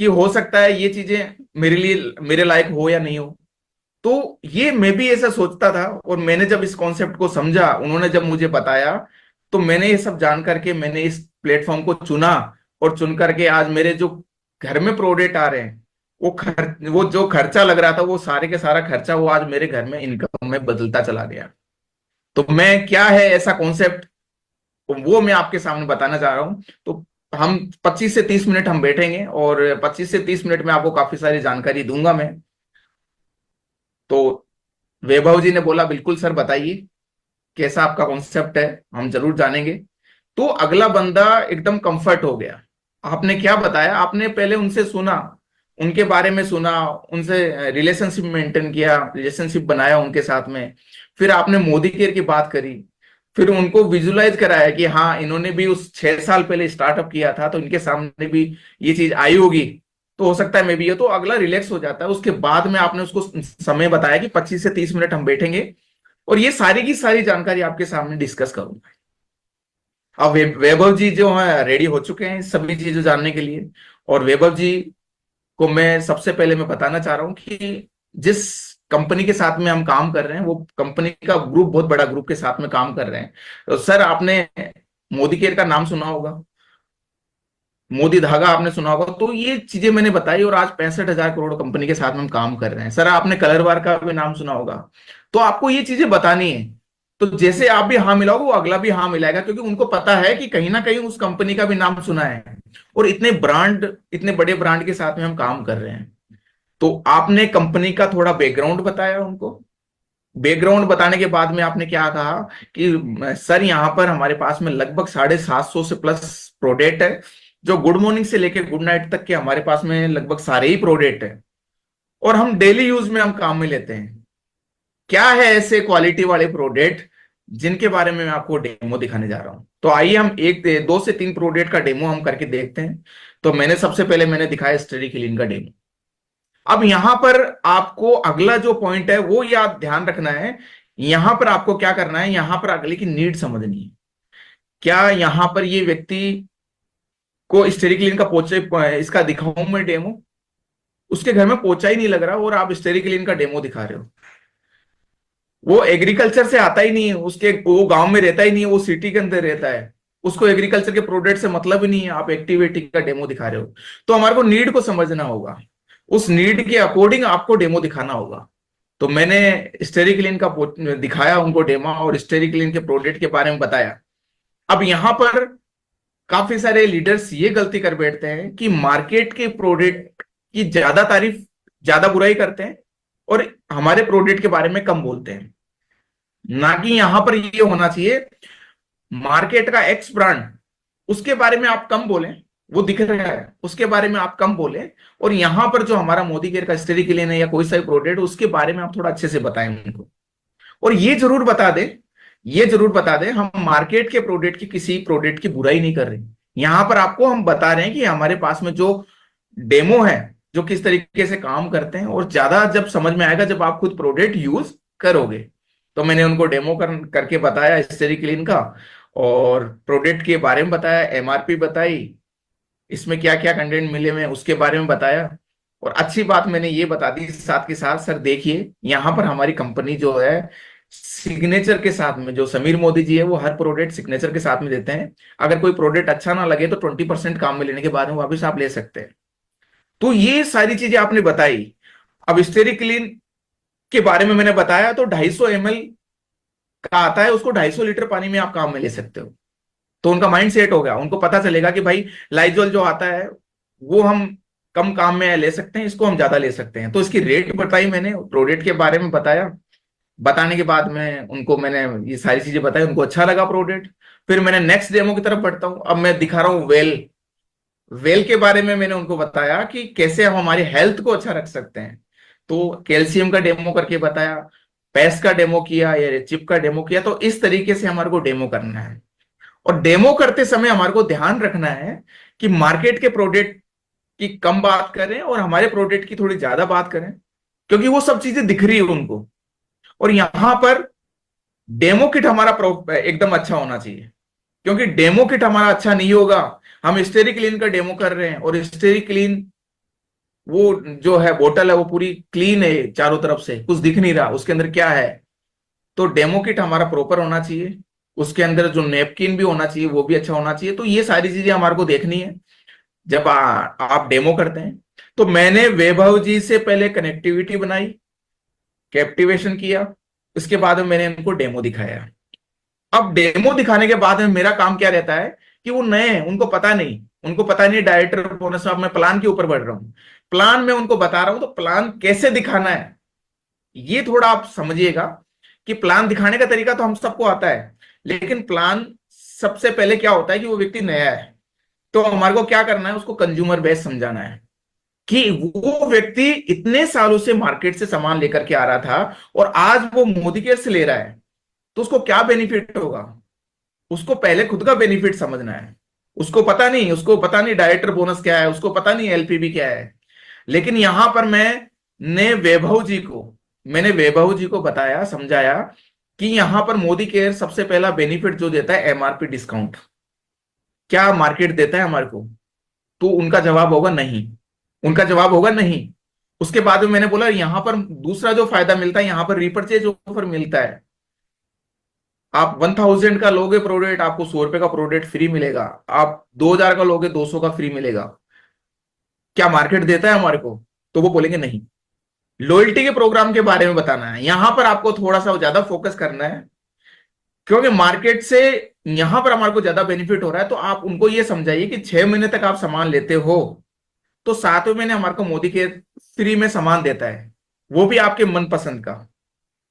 कि हो सकता है ये चीजें मेरे लिए मेरे लायक हो या नहीं हो। तो ये मैं भी ऐसा सोचता था। और मैंने जब इस कॉन्सेप्ट को समझा, उन्होंने जब मुझे बताया, तो मैंने ये सब जान करके मैंने इस प्लेटफॉर्म को चुना। और चुन करके आज मेरे जो घर में प्रोडक्ट आ रहे हैं, वो जो खर्चा लग रहा था, वो सारे के सारा खर्चा वो आज मेरे घर में इनकम में बदलता चला गया। तो मैं क्या है ऐसा कॉन्सेप्ट, वो मैं आपके सामने बताना चाह रहा हूं। तो हम 25 से 30 मिनट हम बैठेंगे और 25 से 30 मिनट में आपको काफी सारी जानकारी दूंगा मैं। तो वैभव जी ने बोला बिल्कुल सर बताइए कैसा आपका कॉन्सेप्ट है, हम जरूर जानेंगे। तो अगला बंदा एकदम कंफर्ट हो गया। आपने क्या बताया, आपने पहले उनसे सुना, उनके बारे में सुना, उनसे रिलेशनशिप मेंटेन किया, रिलेशनशिप बनाया उनके साथ में। फिर आपने मोदी केयर की बात करी, फिर उनको विजुलाइज कराया कि हाँ इन्होंने भी उस 6 साल पहले स्टार्टअप किया था, तो इनके सामने भी ये चीज आई होगी, तो हो सकता है मैं भी ये। तो अगला रिलैक्स हो जाता है। उसके बाद में आपने उसको समय बताया कि 25 से 30 मिनट हम बैठेंगे और ये सारी की सारी जानकारी आपके सामने डिस्कस करूंगा। अब वैभव जी जो है रेडी हो चुके हैं सभी चीजें जानने के लिए। और वैभव जी को मैं सबसे पहले मैं बताना चाह रहा हूं कि जिस कंपनी के साथ में हम काम कर रहे हैं, वो कंपनी का ग्रुप बहुत बड़ा ग्रुप के साथ में काम कर रहे हैं। तो सर आपने मोदी केयर का नाम सुना होगा, मोदी धागा आपने सुना होगा। तो ये चीजें मैंने बताई और आज 65,000 करोड़ कंपनी के साथ में हम काम कर रहे हैं। सर आपने कलर बार का भी नाम सुना होगा। तो आपको ये चीजें बतानी है। तो जैसे आप भी हाँ मिलाओगे, वो अगला भी हाँ मिलाएगा, क्योंकि उनको पता है कि कहीं ना कहीं उस कंपनी का भी नाम सुना है। और इतने बड़े ब्रांड के साथ में हम काम कर रहे हैं। तो आपने कंपनी का थोड़ा बैकग्राउंड बताया उनको। बैकग्राउंड बताने के बाद में आपने क्या कहा कि सर यहाँ पर हमारे पास में लगभग 750 से प्लस प्रोडक्ट है, जो गुड मॉर्निंग से लेके गुड नाइट तक के हमारे पास में लगभग सारे ही प्रोडक्ट है, और हम डेली यूज में हम काम में लेते हैं। क्या है ऐसे क्वालिटी वाले प्रोडक्ट जिनके बारे में मैं आपको डेमो दिखाने जा रहा हूं। तो आइए हम 2 से 3 प्रोडक्ट का डेमो हम करके देखते हैं। तो सबसे पहले मैंने दिखाया स्टडी क्लीन का डेमो। अब यहां पर आपको अगला जो पॉइंट है वो याद ध्यान रखना है। यहां पर आपको क्या करना है, यहां पर अगले की नीड समझनी है। क्या यहां पर ये व्यक्ति को स्टेरिक्लिन का पोचा, इसका दिखाऊं मैं डेमो, उसके घर में पोचा ही नहीं लग रहा और आप स्टेरिक्लिन का डेमो दिखा रहे हो। वो एग्रीकल्चर से आता ही नहीं है, वो गांव में रहता ही नहीं है, वो सिटी के अंदर रहता है, उसको एग्रीकल्चर के प्रोडक्ट से मतलब ही नहीं है। आप एक्टिविटी का डेमो दिखा रहे हो। तो हमारे को नीड को समझना होगा, उस नीड के अकॉर्डिंग आपको डेमो दिखाना होगा। तो मैंने स्टेरिक्लिन का दिखाया उनको डेमो और स्टेरिक्लिन के प्रोडक्ट के बारे में बताया। अब यहां पर काफी सारे लीडर्स ये गलती कर बैठते हैं कि मार्केट के प्रोडक्ट की ज्यादा तारीफ, ज्यादा बुराई करते हैं और हमारे प्रोडक्ट के बारे में कम बोलते हैं। ना कि यहां पर ये होना चाहिए, मार्केट का एक्स ब्रांड उसके बारे में आप कम बोलें, वो दिख रहा है उसके बारे में आप कम बोलें, और यहां पर जो हमारा मोदी केयर का स्टेरिक्लिन है या कोई सा भी प्रोडक्ट उसके बारे में आप थोड़ा अच्छे से बताएं उनको। और ये जरूर बता दें हम मार्केट के प्रोडक्ट की, किसी प्रोडक्ट की बुराई नहीं कर रहे। यहां पर आपको हम बता रहे हैं कि हमारे पास में जो डेमो है, जो किस तरीके से काम करते हैं, और ज्यादा जब समझ में आएगा जब आप खुद प्रोडक्ट यूज करोगे। तो मैंने उनको डेमो करके बताया स्टेरिक्लिन का, और प्रोडक्ट के बारे में बताया, एमआरपी बताई, इसमें क्या क्या कंटेंट मिले, मैं उसके बारे में बताया। और अच्छी बात मैंने ये बता दी साथ के साथ, सर देखिए यहाँ पर हमारी कंपनी जो है सिग्नेचर के साथ में, जो समीर मोदी जी है वो हर प्रोडक्ट सिग्नेचर के साथ में देते हैं। अगर कोई प्रोडक्ट अच्छा ना लगे तो 20% काम में लेने के बाद में वापस आप ले सकते हैं। तो ये सारी चीजें आपने बताई। अब स्टेरिक्लीन के बारे में मैंने बताया, तो 250 ml का आता है, उसको 250 लीटर पानी में आप काम में ले सकते हो। तो उनका माइंड सेट हो गया, उनको पता चलेगा कि भाई लाइजोल जो आता है वो हम कम काम में ले सकते हैं, इसको हम ज्यादा ले सकते हैं। तो इसकी रेट बताई मैंने, प्रोडक्ट के बारे में बताया। बताने के बाद में उनको मैंने ये सारी चीजें बताई, उनको अच्छा लगा प्रोडक्ट। फिर मैंने नेक्स्ट डेमो की तरफ बढ़ता हूं। अब मैं दिखा रहा हूं वेल। वेल के बारे में मैंने उनको बताया कि कैसे हम हमारी हेल्थ को अच्छा रख सकते हैं। तो कैल्शियम का डेमो करके बताया, पैस का डेमो किया या चिप का डेमो किया। तो इस तरीके से हमारे को डेमो करना है। और डेमो करते समय हमारे को ध्यान रखना है कि मार्केट के प्रोडक्ट की कम बात करें और हमारे प्रोडक्ट की थोड़ी ज्यादा बात करें, क्योंकि वो सब चीजें दिख रही है उनको। और यहां पर डेमो किट हमारा एकदम अच्छा होना चाहिए, क्योंकि डेमो किट हमारा अच्छा नहीं होगा। हम स्टेरिक्लीन का डेमो कर रहे हैं और स्टेरिक्लीन वो जो है बोतल है वो पूरी क्लीन है, चारों तरफ से कुछ दिख नहीं रहा उसके अंदर क्या है। तो डेमो किट हमारा प्रॉपर होना चाहिए, उसके अंदर जो नेपकिन भी होना चाहिए वो भी अच्छा होना चाहिए। तो ये सारी चीजें हमारे को देखनी है जब आप डेमो करते हैं। तो मैंने वैभव जी से पहले कनेक्टिविटी बनाई, कैप्टिवेशन किया, इसके बाद में मैंने इनको डेमो दिखाया। अब डेमो दिखाने के बाद में मेरा काम क्या रहता है कि वो नए हैं, उनको पता नहीं डायरेक्टर बोनस में। अब मैं प्लान के ऊपर बढ़ रहा हूं, प्लान में उनको बता रहा हूं, तो प्लान कैसे दिखाना है ये थोड़ा आप समझिएगा। कि प्लान दिखाने का तरीका तो हम सबको आता है, लेकिन प्लान सबसे पहले क्या होता है कि वो व्यक्ति नया है, तो हमारे को क्या करना है, उसको कंज्यूमर बेस समझाना है कि वो व्यक्ति इतने सालों से मार्केट से सामान लेकर के आ रहा था और आज वो मोदी केयर से ले रहा है, तो उसको क्या बेनिफिट होगा। उसको पहले खुद का बेनिफिट समझना है। उसको पता नहीं डायरेक्टर बोनस क्या है, उसको पता नहीं एलपीबी क्या है। लेकिन यहां पर मैंने वैभव जी को बताया, समझाया कि यहां पर मोदी केयर सबसे पहला बेनिफिट जो देता है एमआरपी डिस्काउंट। क्या मार्केट देता है हमारे को? तो उनका जवाब होगा नहीं, उनका जवाब होगा नहीं। उसके बाद में मैंने बोला यहां पर दूसरा जो फायदा मिलता है, यहां पर रिपर्चेज ऑफर मिलता है। आप 1000 का लोगे प्रोडक्ट, आपको 100 रुपए का प्रोडक्ट फ्री मिलेगा। आप 2000 का लोगे, 200 का फ्री मिलेगा। क्या मार्केट देता है हमारे को? तो वो बोलेंगे नहीं। लॉयल्टी के प्रोग्राम के बारे में बताना है, यहां पर आपको थोड़ा सा ज्यादा फोकस करना है, क्योंकि मार्केट से यहां पर हमारे को ज्यादा बेनिफिट हो रहा है। तो आप उनको ये समझाइए कि 6 महीने तक आप सामान लेते हो तो 7वें महीने हमारे को मोदी के फ्री में सामान देता है, वो भी आपके मनपसंद का।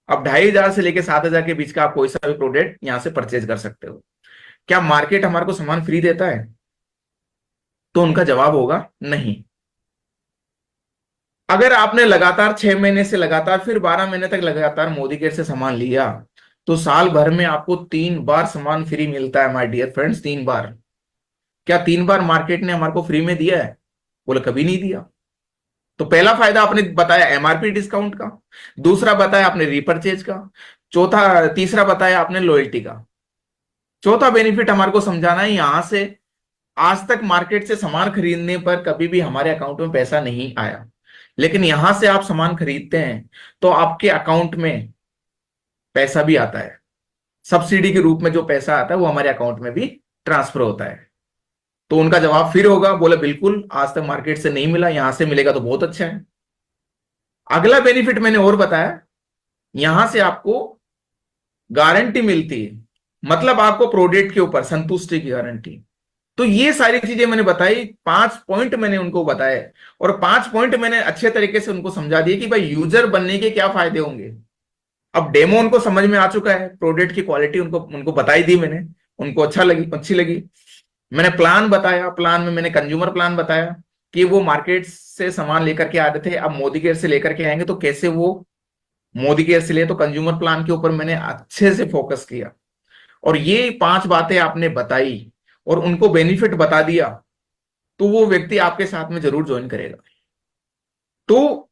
अब 2500 से लेके 7000 के बीच का आप कोई सा भी प्रोडक्ट यहां से परचेज कर सकते हो। क्या मार्केट हमारे को सामान फ्री देता है? तो उनका जवाब होगा नहीं। अगर आपने लगातार 6 महीने से लगातार फिर 12 महीने तक लगातार मोदी केयर से सामान लिया, तो साल भर में आपको 3 बार सामान फ्री मिलता है माय डियर फ्रेंड्स, 3 बार। क्या 3 बार मार्केट ने हमारे को फ्री में दिया है? बोले कभी नहीं दिया। तो पहला फायदा आपने बताया एमआरपी डिस्काउंट का, दूसरा बताया आपने रीपरचेज का, तीसरा बताया आपने लॉयल्टी का। चौथा बेनिफिट हमारे को समझाना है, यहां से आज तक मार्केट से सामान खरीदने पर कभी भी हमारे अकाउंट में पैसा नहीं आया, लेकिन यहां से आप सामान खरीदते हैं तो आपके अकाउंट में पैसा भी आता है। सब्सिडी के रूप में जो पैसा आता है वो हमारे अकाउंट में भी ट्रांसफर होता है। तो उनका जवाब फिर होगा, बोले बिल्कुल आज तक मार्केट से नहीं मिला, यहां से मिलेगा तो बहुत अच्छा है। अगला बेनिफिट मैंने और बताया, यहां से आपको गारंटी मिलती है, मतलब आपको प्रोडक्ट के ऊपर संतुष्टि की गारंटी। तो ये सारी चीजें मैंने बताई, 5 पॉइंट मैंने उनको बताए, और 5 पॉइंट मैंने अच्छे तरीके से उनको समझा दिए कि भाई यूजर बनने के क्या फायदे होंगे। अब डेमो उनको समझ में आ चुका है, प्रोडक्ट की क्वालिटी उनको उनको बताई दी मैंने, उनको अच्छी लगी। मैंने प्लान बताया, प्लान में मैंने कंज्यूमर प्लान बताया कि वो मार्केट से सामान लेकर के आ रहे थे, अब मोदी केयर से लेकर के आएंगे तो कैसे वो मोदी केयर से ले। तो कंज्यूमर प्लान के ऊपर मैंने अच्छे से फोकस किया, और ये 5 बातें आपने बताई और उनको बेनिफिट बता दिया, तो वो व्यक्ति आपके साथ में जरूर ज्वाइन करेगा। तो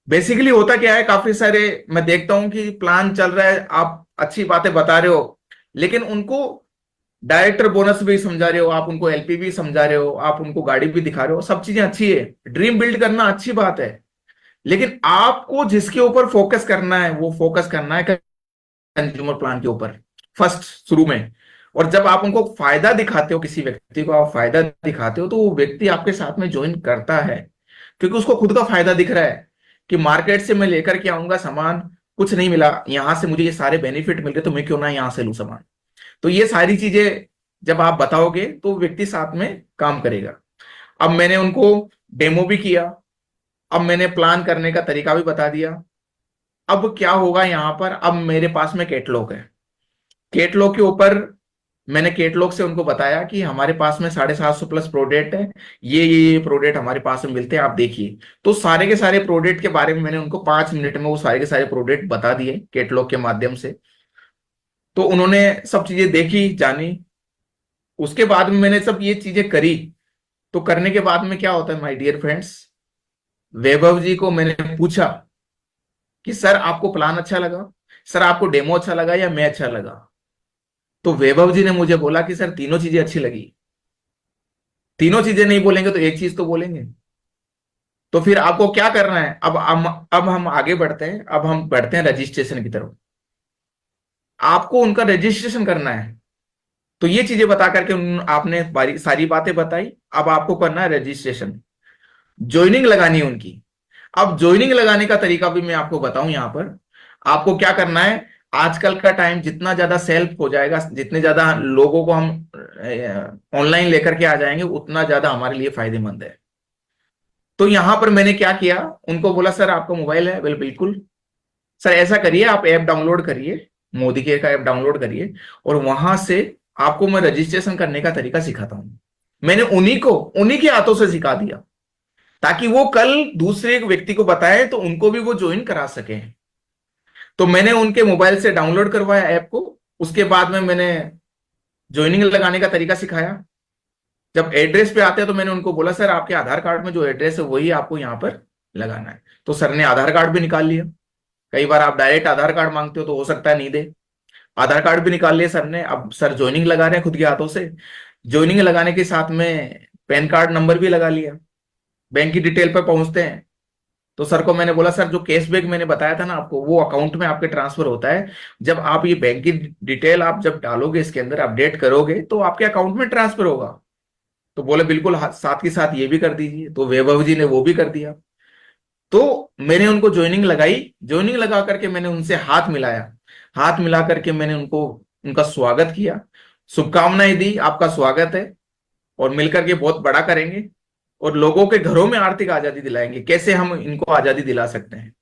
बेसिकली होता क्या है, काफी सारे मैं देखता हूं कि प्लान चल रहा है, आप अच्छी बातें बता रहे हो, लेकिन उनको डायरेक्टर बोनस भी समझा रहे हो, आप उनको एलपी भी समझा रहे हो, आप उनको गाड़ी भी दिखा रहे हो, सब चीजें अच्छी है, ड्रीम बिल्ड करना अच्छी बात है। लेकिन आपको जिसके ऊपर फोकस करना है वो फोकस करना है कंज्यूमर प्लान के ऊपर फर्स्ट, शुरू में। और जब आप उनको फायदा दिखाते हो, किसी व्यक्ति को आप फायदा दिखाते हो, तो वो व्यक्ति आपके साथ में ज्वाइन करता है, क्योंकि उसको खुद का फायदा दिख रहा है कि मार्केट से मैं लेकर के आऊंगा सामान, कुछ नहीं मिला, यहां से मुझे ये सारे बेनिफिट मिल गए, तो मैं क्यों ना यहां से लूं सामान। तो ये सारी चीजें जब आप बताओगे तो व्यक्ति साथ में काम करेगा। अब मैंने उनको डेमो भी किया, अब मैंने प्लान करने का तरीका भी बता दिया। अब क्या होगा यहाँ पर, अब मेरे पास में कैटलॉग है, कैटलॉग के ऊपर मैंने कैटलॉग से उनको बताया कि हमारे पास में 750 प्लस प्रोडक्ट है, ये प्रोडक्ट हमारे पास में मिलते हैं, आप देखिए। तो सारे के सारे प्रोडक्ट के बारे में मैंने उनको 5 मिनट में वो सारे के सारे प्रोडक्ट बता दिए कैटलॉग के माध्यम से। तो उन्होंने सब चीजें देखी, जानी। उसके बाद में मैंने सब ये चीजें करी। तो करने के बाद में क्या होता है माय डियर फ्रेंड्स, वैभव जी को मैंने पूछा कि सर आपको प्लान अच्छा लगा, सर आपको डेमो अच्छा लगा, या मैं अच्छा लगा। तो वैभव जी ने मुझे बोला कि सर तीनों चीजें अच्छी लगी। तीनों चीजें नहीं बोलेंगे तो एक चीज तो बोलेंगे। तो फिर आपको क्या करना है, अब हम आगे बढ़ते हैं, अब हम बढ़ते हैं रजिस्ट्रेशन की तरफ। आपको उनका रजिस्ट्रेशन करना है। तो ये चीजें बता करके आपने सारी बातें बताई। अब आपको करना है रजिस्ट्रेशन, ज्वाइनिंग लगानी है उनकी। अब ज्वाइनिंग लगाने का तरीका भी मैं आपको बताऊं यहां पर। आपको क्या करना है, आजकल का टाइम जितना ज्यादा सेल्फ हो जाएगा, जितने ज्यादा लोगों को हम ऑनलाइन लेकर के आ जाएंगे, उतना ज्यादा हमारे लिए फायदेमंद है। तो यहां पर मैंने क्या किया, उनको बोला सर आपका मोबाइल है, बोले बिल्कुल। सर ऐसा करिए, आप ऐप डाउनलोड करिए, मोदी केयर का ऐप डाउनलोड करिए, और वहां से आपको मैं रजिस्ट्रेशन करने का तरीका सिखाता हूं। मैंने उन्हीं के हाथों से सिखा दिया, ताकि वो कल दूसरे व्यक्ति को बताए तो उनको भी वो ज्वाइन करा सके। तो मैंने उनके मोबाइल से डाउनलोड करवाया ऐप को। उसके बाद में मैंने ज्वाइनिंग लगाने का तरीका सिखाया। जब एड्रेस पे आते हैं तो मैंने उनको बोला सर आपके आधार कार्ड में जो एड्रेस है वही आपको यहाँ पर लगाना है। तो सर ने आधार कार्ड भी निकाल लिया। कई बार आप डायरेक्ट आधार कार्ड मांगते हो तो हो सकता है नहीं दे, आधार कार्ड भी निकाल लिया सर ने। अब सर ज्वाइनिंग लगा रहे हैं खुद के हाथों से। ज्वाइनिंग लगाने के साथ में पैन कार्ड नंबर भी लगा लिया। बैंक की डिटेल पर पहुंचते हैं तो सर को मैंने बोला सर जो कैशबैक मैंने बताया था ना आपको, वो अकाउंट में आपके ट्रांसफर होता है। जब आप ये बैंक की डिटेल आप जब डालोगे इसके अंदर अपडेट करोगे तो आपके अकाउंट में ट्रांसफर होगा। तो बोले बिल्कुल, साथ के साथ ये भी कर दीजिए। तो वैभव जी ने वो भी कर दिया। तो मैंने उनको ज्वाइनिंग लगाई। ज्वाइनिंग लगा करके मैंने उनसे हाथ मिलाया। हाथ मिला करके मैंने उनको उनका स्वागत किया, शुभकामनाएं दी, आपका स्वागत है, और मिलकर के बहुत बड़ा करेंगे, और लोगों के घरों में आर्थिक आजादी दिलाएंगे, कैसे हम इनको आजादी दिला सकते हैं।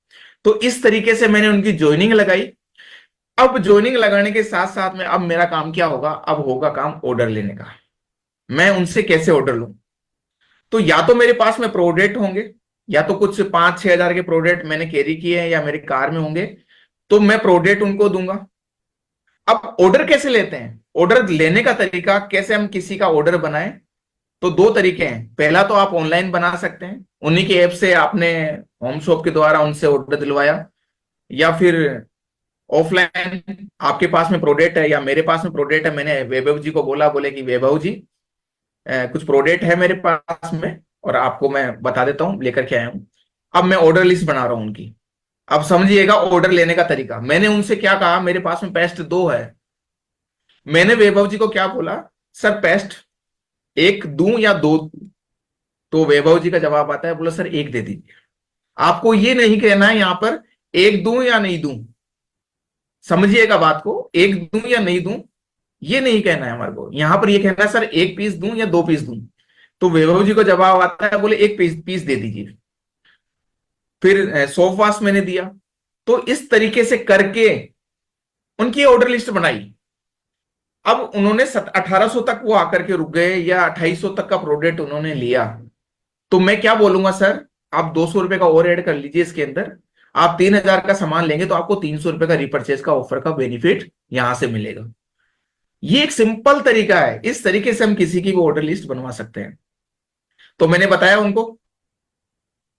तो इस तरीके से मैंने उनकी ज्वाइनिंग लगाई। अब ज्वाइनिंग लगाने के साथ साथ में अब मेरा काम क्या होगा, अब होगा काम ऑर्डर लेने का। मैं उनसे कैसे ऑर्डर लूं। तो या तो मेरे पास में प्रोडक्ट होंगे, या तो कुछ 5-6 हजार के प्रोडक्ट मैंने कैरी किए हैं या मेरे कार में होंगे, तो मैं प्रोडक्ट उनको दूंगा। अब ऑर्डर कैसे लेते हैं, ऑर्डर लेने का तरीका कैसे हम किसी का ऑर्डर बनाएं। तो दो तरीके हैं। पहला तो आप ऑनलाइन बना सकते हैं, उन्हीं के ऐप से आपने होम शॉप के द्वारा उनसे ऑर्डर दिलवाया, या फिर ऑफलाइन आपके पास में प्रोडक्ट है या मेरे पास में प्रोडक्ट है, मैंने वैभव जी को बोला, बोले कि वैभव जी कुछ प्रोडक्ट है मेरे पास में और आपको मैं बता देता हूं, लेकर के आया हूं। अब मैं ऑर्डर लिस्ट बना रहा हूं उनकी। अब समझिएगा ऑर्डर लेने का तरीका। मैंने उनसे क्या कहा, मेरे पास में पेस्ट 2 है। मैंने वैभव जी को क्या बोला, सर पेस्ट 1 दूं या 2? तो वैभव जी का जवाब आता है, बोला सर 1 दे दीजिए। आपको ये नहीं कहना है यहां पर 1 दूं या नहीं दूं, समझिएगा बात को, 1 दूं या नहीं दूं ये नहीं कहना है हमारे को। यहां पर ये कहना है सर 1 पीस दूं या 2 पीस दूं। तो वैभव जी को जवाब आता है, बोले 1 पीस दे दीजिए। फिर सॉफ्ट वॉश मैंने दिया। तो इस तरीके से करके उनकी ऑर्डर लिस्ट बनाई। अब उन्होंने 1800 तक वो आकर के रुक गए, या 2800 तक का प्रोडक्ट उन्होंने लिया। तो मैं क्या बोलूंगा, सर आप 200 रुपए का और ऐड कर लीजिए इसके अंदर। आप 3000 का सामान लेंगे तो आपको 300 रुपए का रिपर्चेज का ऑफर का बेनिफिट यहां से मिलेगा। ये एक सिंपल तरीका है, इस तरीके से हम किसी की भी ऑर्डर लिस्ट बनवा सकते हैं। तो मैंने बताया उनको।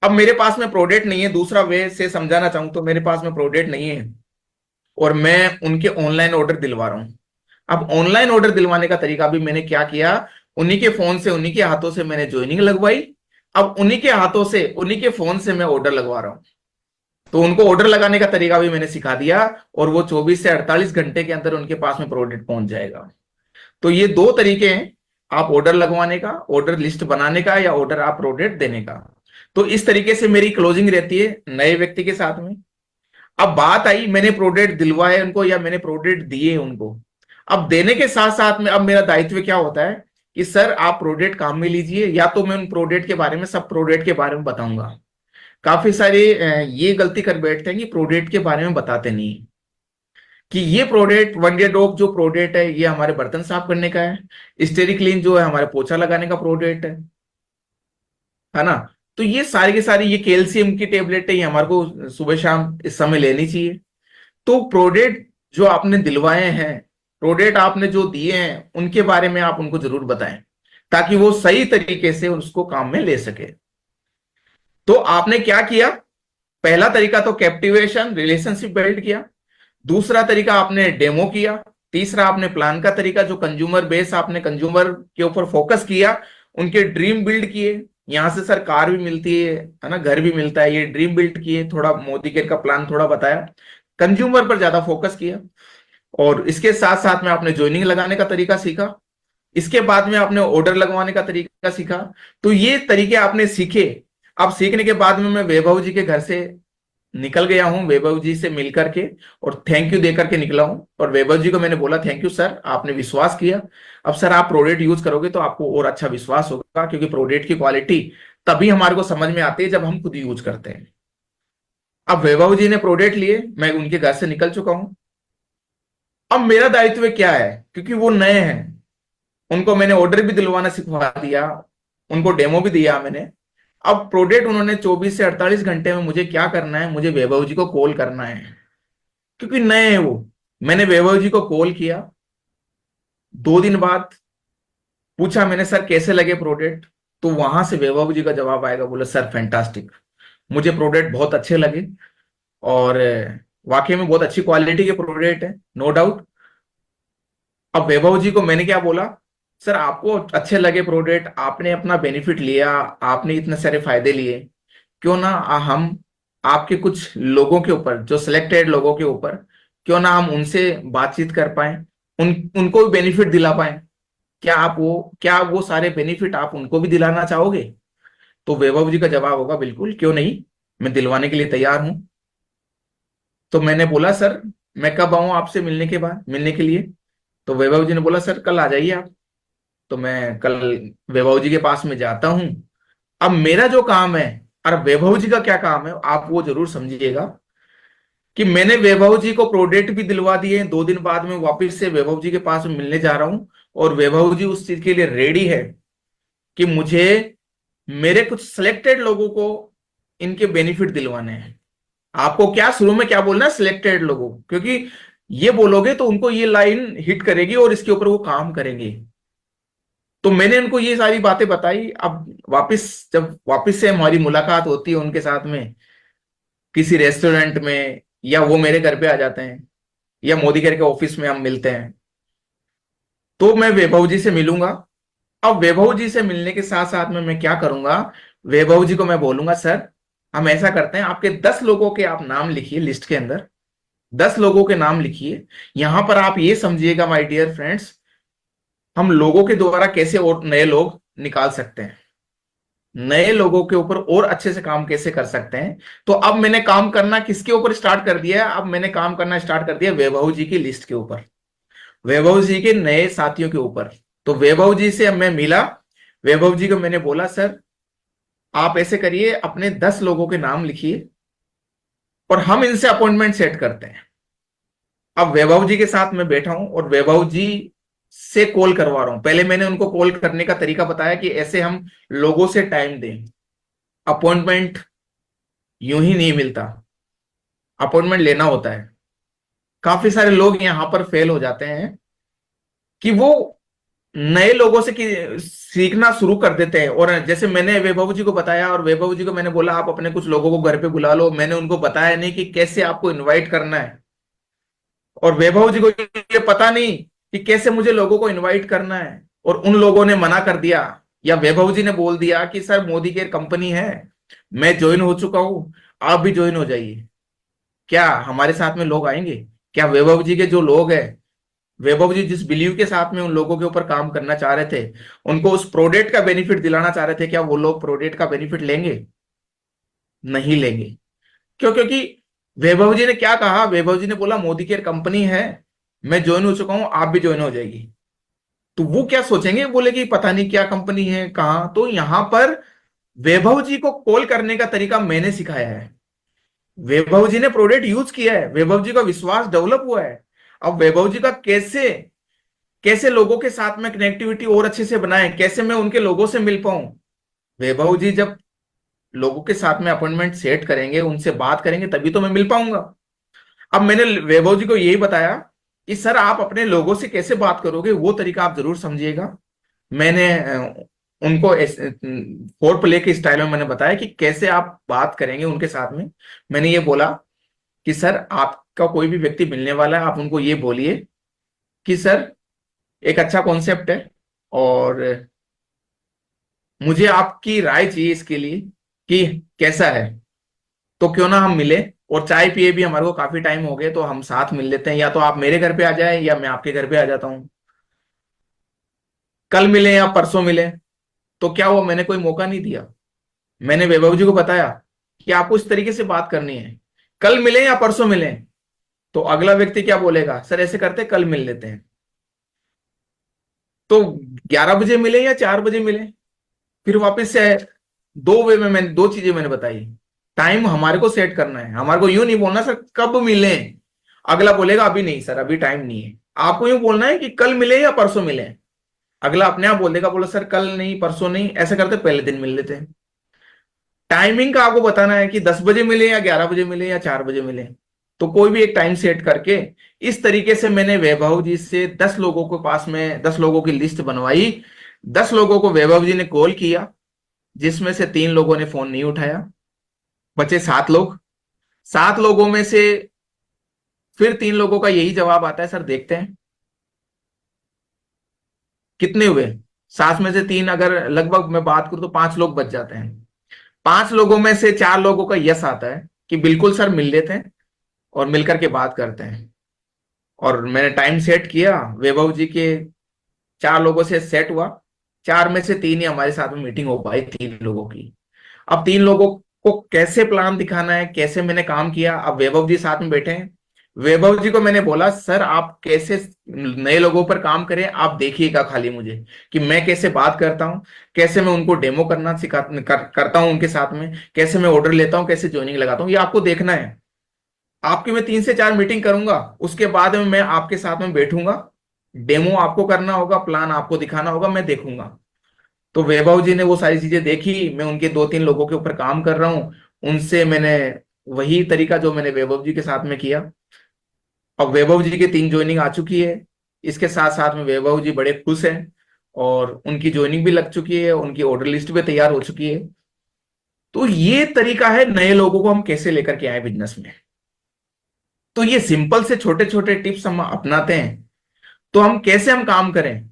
अब मेरे पास में प्रोडक्ट नहीं है, दूसरा वे से समझाना चाहूं तो मेरे पास में प्रोडक्ट नहीं है और मैं उनके ऑनलाइन ऑर्डर दिलवा रहा हूं। अब ऑनलाइन ऑर्डर दिलवाने का तरीका भी मैंने क्या किया, उन्हीं के फोन से उन्हीं के हाथों से मैंने ज्वाइनिंग लगवाई। अब उन्हीं के हाथों से उन्हीं के फोन से मैं ऑर्डर लगवा रहा हूं। तो उनको ऑर्डर लगाने का तरीका भी मैंने सिखा दिया, और वो 24 से 48 घंटे के अंदर उनके पास में प्रोडक्ट पहुंच जाएगा। तो ये दो तरीके हैं, आप ऑर्डर लगवाने का, ऑर्डर लिस्ट बनाने का, या ऑर्डर आप प्रोडक्ट देने का। तो इस तरीके से मेरी क्लोजिंग रहती है नए व्यक्ति के साथ में। अब बात आई, मैंने प्रोडक्ट दिलवाए उनको या मैंने प्रोडक्ट दिए उनको। अब देने के साथ साथ में अब मेरा दायित्व क्या होता है कि सर आप प्रोडक्ट काम में लीजिए, या तो मैं उन प्रोडक्ट के बारे में, सब प्रोडक्ट के बारे में बताऊंगा। काफी सारे ये गलती कर बैठते हैं कि प्रोडक्ट के बारे में बताते नहीं, कि ये प्रोडक्ट वन डे डॉग जो प्रोडक्ट है ये हमारे बर्तन साफ करने का है, स्टेरी क्लीन जो है हमारे पोछा लगाने का प्रोडक्ट है ना। तो ये सारी की सारी, ये कैल्शियम की टेबलेट है, ये हमारे को सुबह शाम इस समय लेनी चाहिए। तो प्रोडक्ट जो आपने दिलवाए हैं, प्रोडक्ट आपने जो दिए हैं, उनके बारे में आप उनको जरूर बताएं, ताकि वो सही तरीके से उसको काम में ले सके। तो आपने क्या किया, पहला तरीका तो कैप्टिवेशन, रिलेशनशिप बिल्ड किया। दूसरा तरीका आपने डेमो किया। तीसरा आपने प्लान का तरीका, जो कंज्यूमर बेस, आपने कंज्यूमर के ऊपर फोकस किया, उनके ड्रीम बिल्ड किए। यहां से सर कार भी मिलती है ना, घर भी मिलता है, ये ड्रीम बिल्ड किए, थोड़ा मोदी केयर का प्लान थोड़ा बताया, कंज्यूमर पर ज्यादा फोकस किया। और इसके साथ साथ में आपने ज्वाइनिंग लगाने का तरीका सीखा। इसके बाद में आपने ऑर्डर लगवाने का तरीका सीखा। तो ये तरीके आपने सीखे। अब सीखने के बाद में मैं वैभव जी के घर से निकल गया हूं, वैभव जी से मिल करके और थैंक यू दे करके निकला हूं। और वैभव जी को मैंने बोला थैंक यू सर, आपने विश्वास किया। अब सर आप प्रोडक्ट यूज करोगे तो आपको और अच्छा विश्वास होगा, क्योंकि प्रोडक्ट की क्वालिटी तभी हमारे को समझ में आती है जब हम खुद यूज करते हैं। अब वैभव जी ने प्रोडक्ट लिए, मैं उनके घर से निकल चुका हूं। अब मेरा दायित्व क्या है, क्योंकि वो नए हैं, उनको मैंने ऑर्डर भी दिलवाना सिखवा दिया, उनको डेमो भी दिया मैंने। अब प्रोडक्ट उन्होंने 24 से 48 घंटे में मुझे क्या करना है, मुझे वैभव जी को कॉल करना है, क्योंकि नए हैं वो। मैंने वैभव जी को कॉल किया, 2 दिन बाद पूछा मैंने सर कैसे लगे प्रोडक्ट। तो वहां से वैभव जी का जवाब आएगा, बोले सर फैंटास्टिक, मुझे प्रोडक्ट बहुत अच्छे लगे, और वाकई में बहुत अच्छी क्वालिटी के प्रोडक्ट है, नो डाउट। अब वैभव जी को मैंने क्या बोला, सर आपको अच्छे लगे प्रोडक्ट, आपने अपना बेनिफिट लिया, आपने इतने सारे फायदे लिए, क्यों ना हम आपके कुछ लोगों के ऊपर, जो सिलेक्टेड लोगों के ऊपर, क्यों ना हम उनसे बातचीत कर पाए, उनको भी बेनिफिट दिला पाए। क्या वो सारे बेनिफिट आप उनको भी दिलाना चाहोगे? तो वैभव जी का जवाब होगा बिल्कुल, क्यों नहीं, मैं दिलवाने के लिए तैयार हूं। तो मैंने बोला सर मैं कब आऊं आपसे मिलने के लिए? तो वैभव जी ने बोला सर कल आ जाइए आप। तो मैं कल वैभव जी के पास में जाता हूं। अब मेरा जो काम है और वैभव जी का क्या काम है, आप वो जरूर समझिएगा, कि मैंने वैभव जी को प्रोडक्ट भी दिलवा दिए। 2 दिन बाद में वापस से वैभव जी के पास में मिलने जा रहा हूं, और वैभव जी उस चीज के लिए रेडी है कि मुझे मेरे कुछ सिलेक्टेड लोगों को इनके बेनिफिट दिलवाने हैं। आपको क्या शुरू में क्या बोलना है, सिलेक्टेड लोगों, क्योंकि ये बोलोगे तो उनको ये लाइन हिट करेगी और इसके ऊपर वो काम करेंगे। तो मैंने उनको ये सारी बातें बताई। अब जब वापस से हमारी मुलाकात होती है उनके साथ में किसी रेस्टोरेंट में, या वो मेरे घर पे आ जाते हैं, या मोदी केयर के ऑफिस में हम मिलते हैं, तो मैं वैभव जी से मिलूंगा। अब वैभव जी से मिलने के साथ साथ में मैं क्या करूंगा, वैभव जी को मैं बोलूंगा सर हम ऐसा करते हैं, आपके 10 लोगों के आप नाम लिखिए, लिस्ट के अंदर 10 लोगों के नाम लिखिए। यहां पर आप ये समझिएगा माय डियर फ्रेंड्स, हम लोगों के द्वारा कैसे और नए लोग निकाल सकते हैं, नए लोगों के ऊपर और अच्छे से काम कैसे कर सकते हैं। तो अब मैंने काम करना किसके ऊपर स्टार्ट कर दिया है, अब मैंने काम करना स्टार्ट कर दिया वैभव जी की लिस्ट के ऊपर, वैभव जी के नए साथियों के ऊपर। तो वैभव जी से अब मैं मिला, वैभव जी को मैंने बोला सर आप ऐसे करिए, अपने 10 लोगों के नाम लिखिए और हम इनसे अपॉइंटमेंट सेट करते हैं। अब वैभव जी के साथ मैं बैठा हूं और वैभव जी से कॉल करवा रहा हूं। पहले मैंने उनको कॉल करने का तरीका बताया कि ऐसे हम लोगों से टाइम दें, अपॉइंटमेंट यूं ही नहीं मिलता, अपॉइंटमेंट लेना होता है। काफी सारे लोग यहां पर फेल हो जाते हैं कि वो नए लोगों से सीखना शुरू कर देते हैं। और जैसे मैंने वैभव जी को बताया, और वैभव जी को मैंने बोला आप अपने कुछ लोगों को घर पे बुला लो, मैंने उनको बताया नहीं कि कैसे आपको इनवाइट करना है। और वैभव जी को ये पता नहीं कि कैसे मुझे लोगों को इनवाइट करना है, और उन लोगों ने मना कर दिया, या वैभव जी ने बोल दिया कि सर मोदी केयर कंपनी है, मैं ज्वाइन हो चुका हूं, आप भी ज्वाइन हो जाइए, क्या हमारे साथ में लोग आएंगे? क्या वैभव जी के जो लोग हैं, वैभव जी जिस बिलीव के साथ में उन लोगों के ऊपर काम करना चाह रहे थे, उनको उस प्रोडक्ट का बेनिफिट दिलाना चाह रहे थे, क्या वो लोग प्रोडक्ट का बेनिफिट लेंगे? नहीं लेंगे। क्यों? क्योंकि वैभव जी ने क्या कहा, वैभव जी ने बोला मोदी केयर कंपनी है, मैं ज्वाइन हो चुका हूं, आप भी ज्वाइन हो जाएगी। तो वो क्या सोचेंगे, बोले कि पता नहीं क्या कंपनी है, कहां। तो यहां पर वैभव जी को कॉल करने का तरीका मैंने सिखाया है। वैभव जी ने प्रोडक्ट यूज किया है, वैभव जी का विश्वास डेवलप हुआ है। अब वैभव जी का कैसे कैसे लोगों के साथ में कनेक्टिविटी और अच्छे से बनाए, कैसे मैं उनके लोगों से मिल पाऊं। वैभव जी जब लोगों के साथ में अपॉइंटमेंट सेट करेंगे, उनसे बात करेंगे, तभी तो मैं मिल पाऊंगा। अब मैंने वैभव जी को यही बताया कि सर आप अपने लोगों से कैसे बात करोगे, वो तरीका आप जरूर समझिएगा। मैंने उनको 4 प्ले के स्टाइल में मैंने बताया कि कैसे आप बात करेंगे उनके साथ में। मैंने ये बोला कि सर आपका कोई भी व्यक्ति मिलने वाला है, आप उनको ये बोलिए कि सर एक अच्छा कॉन्सेप्ट है, और मुझे आपकी राय चाहिए इसके लिए कि कैसा है, तो क्यों ना हम मिले, और चाय पिए भी हमारे को काफी टाइम हो गए, तो हम साथ मिल लेते हैं, या तो आप मेरे घर पे आ जाए या मैं आपके घर पे आ जाता हूं। कल मिले या परसों मिले, तो क्या हुआ, मैंने कोई मौका नहीं दिया। मैंने वैभव जी को बताया कि आपको इस तरीके से बात करनी है, कल मिले या परसों मिले। तो अगला व्यक्ति क्या बोलेगा, सर ऐसे करते कल मिल लेते हैं। तो 11 बजे मिले या 4 बजे मिले, फिर वापस से 2 वे में मैंने 2 चीजें मैंने बताई। टाइम हमारे को सेट करना है, हमारे को यूं नहीं बोलना सर कब मिले, अगला बोलेगा अभी नहीं सर, अभी टाइम नहीं है। आपको यूं बोलना है कि कल मिले या परसों मिले, अगला अपने आप बोल देगा, बोलो सर कल नहीं परसों नहीं, ऐसा करते पहले दिन मिल लेते हैं। टाइमिंग का आपको बताना है कि 10 बजे मिले या 11 बजे मिले या 4 बजे मिले, तो कोई भी एक टाइम सेट करके। इस तरीके से मैंने वैभव जी से 10 लोगों के पास में 10 लोगों की लिस्ट बनवाई। 10 लोगों को वैभव जी ने कॉल किया, जिसमें से 3 लोगों ने फोन नहीं उठाया, बचे 7 लोग। 7 लोगों में से फिर 3 लोगों का यही जवाब आता है, सर देखते हैं। कितने हुए, 7 में से 3, अगर लगभग मैं बात करूं तो 5 लोग बच जाते हैं। 5 लोगों में से 4 लोगों का यस आता है कि बिल्कुल सर मिल लेते हैं और मिलकर के बात करते हैं। और मैंने टाइम सेट किया, वैभव जी के 4 लोगों से सेट हुआ, 4 में से 3 ही हमारे साथ में मीटिंग हो पाई, 3 लोगों की। अब 3 लोगों को कैसे प्लान दिखाना है, कैसे मैंने काम किया, अब वैभव जी साथ में बैठे हैं। वैभव जी को मैंने बोला सर आप कैसे नए लोगों पर काम करें, आप देखिएगा खाली मुझे कि मैं कैसे बात करता हूं, कैसे मैं उनको डेमो करना करता हूं उनके साथ में, कैसे मैं ऑर्डर लेता हूं, कैसे ज्वाइनिंग लगाता हूं, ये आपको देखना है। आपकी मैं 3 से 4 मीटिंग करूंगा, उसके बाद में मैं आपके साथ में बैठूंगा, डेमो आपको करना होगा, प्लान आपको दिखाना होगा, मैं देखूंगा। तो वैभव जी ने वो सारी चीजें देखी, मैं उनके 2-3 लोगों के ऊपर काम कर रहा हूँ, उनसे मैंने वही तरीका जो मैंने वैभव जी के साथ में किया। अब वैभव जी की 3 ज्वाइनिंग आ चुकी है, इसके साथ साथ में वैभव जी बड़े खुश हैं, और उनकी ज्वाइनिंग भी लग चुकी है, उनकी ऑर्डर लिस्ट भी तैयार हो चुकी है। तो ये तरीका है नए लोगों को हम कैसे लेकर के आए बिजनेस में। तो ये सिंपल से छोटे छोटे टिप्स हम अपनाते हैं, तो हम काम करें।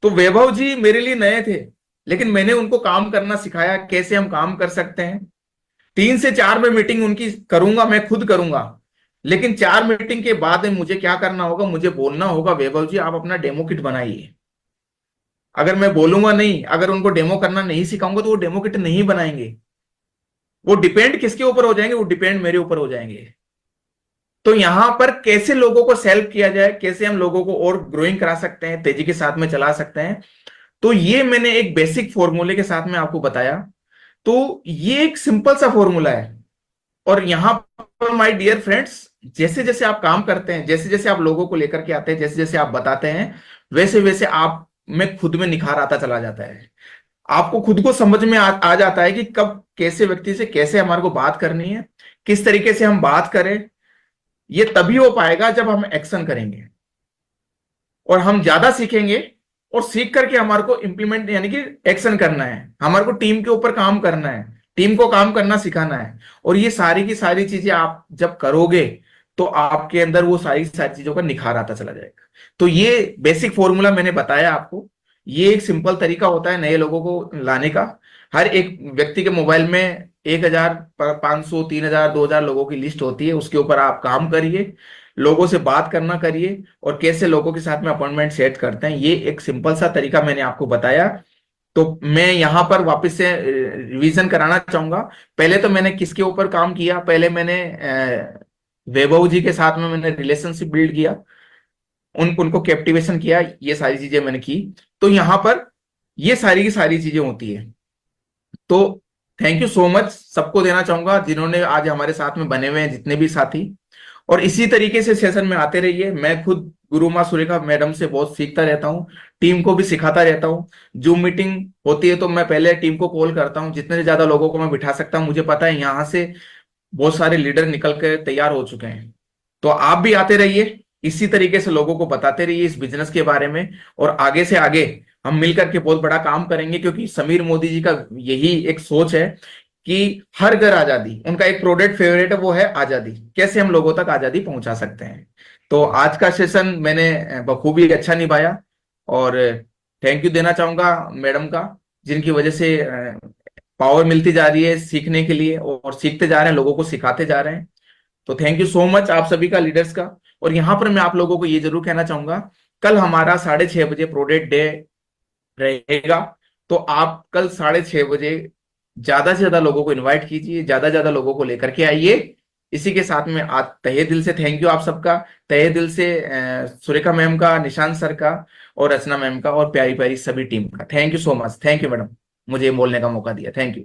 तो वैभव जी मेरे लिए नए थे, लेकिन मैंने उनको काम करना सिखाया, कैसे हम काम कर सकते हैं। 3 से 4 में मीटिंग उनकी करूंगा, मैं खुद करूंगा, लेकिन 4 मीटिंग के बाद में मुझे क्या करना होगा, मुझे बोलना होगा वैभव जी आप अपना डेमो किट बनाइए। अगर मैं बोलूंगा नहीं, अगर उनको डेमो करना नहीं सिखाऊंगा, तो वो डेमो किट नहीं बनाएंगे। वो डिपेंड किसके ऊपर हो जाएंगे, वो डिपेंड मेरे ऊपर हो जाएंगे। तो यहां पर कैसे लोगों को सेल्फ किया जाए, कैसे हम लोगों को और ग्रोइंग करा सकते हैं, तेजी के साथ में चला सकते हैं, तो ये मैंने एक बेसिक फॉर्मूले के साथ में आपको बताया। तो ये एक सिंपल सा फॉर्मूला है। और यहां पर माय डियर फ्रेंड्स, जैसे जैसे आप काम करते हैं, जैसे जैसे आप लोगों को लेकर के आते हैं, जैसे जैसे आप बताते हैं, वैसे वैसे आप में खुद में निखार आता चला जाता है। आपको खुद को समझ में आ जाता है कि कब कैसे व्यक्ति से कैसे हमारे को बात करनी है, किस तरीके से हम बात करें। ये तभी हो पाएगा जब हम एक्शन करेंगे, और हम ज्यादा सीखेंगे, और सीख करके हमारे को इंप्लीमेंट यानी कि एक्शन करना है, हमारे को टीम के ऊपर काम करना है, टीम को काम करना सिखाना है। और ये सारी की सारी चीजें आप जब करोगे, तो आपके अंदर वो सारी सारी चीजों का निखार आता चला जाएगा। तो ये बेसिक फॉर्मूला मैंने बताया आपको। ये एक सिंपल तरीका होता है नए लोगों को लाने का। हर एक व्यक्ति के मोबाइल में 1000, 500, 3000, 2000 लोगों की लिस्ट होती है। उसके ऊपर आप काम करिए, लोगों से बात करना करिए, और कैसे लोगों के साथ में अपॉइंटमेंट सेट करते हैं, ये एक सिंपल सा तरीका मैंने आपको बताया। तो मैं यहाँ पर वापस से रिवीजन कराना चाहूंगा। पहले तो मैंने किसके ऊपर काम किया? पहले मैंने वैभव जी के साथ में मैंने रिलेशनशिप बिल्ड किया, उनको कैप्टिवेशन किया, ये सारी चीजें मैंने की। तो यहाँ पर ये सारी की सारी चीजें होती है। तो थैंक यू सो मच सबको देना चाहूंगा जिन्होंने आज हमारे साथ में बने हुए हैं, जितने भी साथी। और इसी तरीके से सेशन में आते रहिए। मैं खुद गुरु माँ सुरेखा मैडम से बहुत सीखता रहता हूँ, टीम को भी सिखाता रहता हूँ। जूम मीटिंग होती है तो मैं पहले टीम को कॉल करता हूँ, जितने ज्यादा लोगों को मैं बिठा सकता हूँ। मुझे पता है यहाँ से बहुत सारे लीडर निकल कर तैयार हो चुके हैं। तो आप भी आते रहिए, इसी तरीके से लोगों को बताते रहिए इस बिजनेस के बारे में, और आगे से आगे हम मिलकर के बहुत बड़ा काम करेंगे। क्योंकि समीर मोदी जी का यही एक सोच है कि हर घर आजादी। उनका एक प्रोडक्ट फेवरेट है, वो है आजादी। कैसे हम लोगों तक आजादी पहुंचा सकते हैं। तो आज का सेशन मैंने बखूबी अच्छा निभाया, और थैंक यू देना चाहूंगा मैडम का, जिनकी वजह से पावर मिलती जा रही है सीखने के लिए, और सीखते जा रहे हैं, लोगों को सिखाते जा रहे हैं। तो थैंक यू सो मच आप सभी का, लीडर्स का। और यहाँ पर मैं आप लोगों को ये जरूर कहना चाहूंगा, कल हमारा 6:30 बजे प्रोडक्ट डे रहेगा। तो आप कल 6:30 बजे ज्यादा से ज्यादा लोगों को इनवाइट कीजिए, ज्यादा से ज्यादा लोगों को लेकर के आइए। इसी के साथ में आज तहे दिल से थैंक यू आप सबका, तहे दिल से सुरेखा मैम का, निशांत सर का, और रचना मैम का, और प्यारी प्यारी सभी टीम का। Thank you so much. Thank you madam, मुझे बोलने का मौका दिया। Thank you.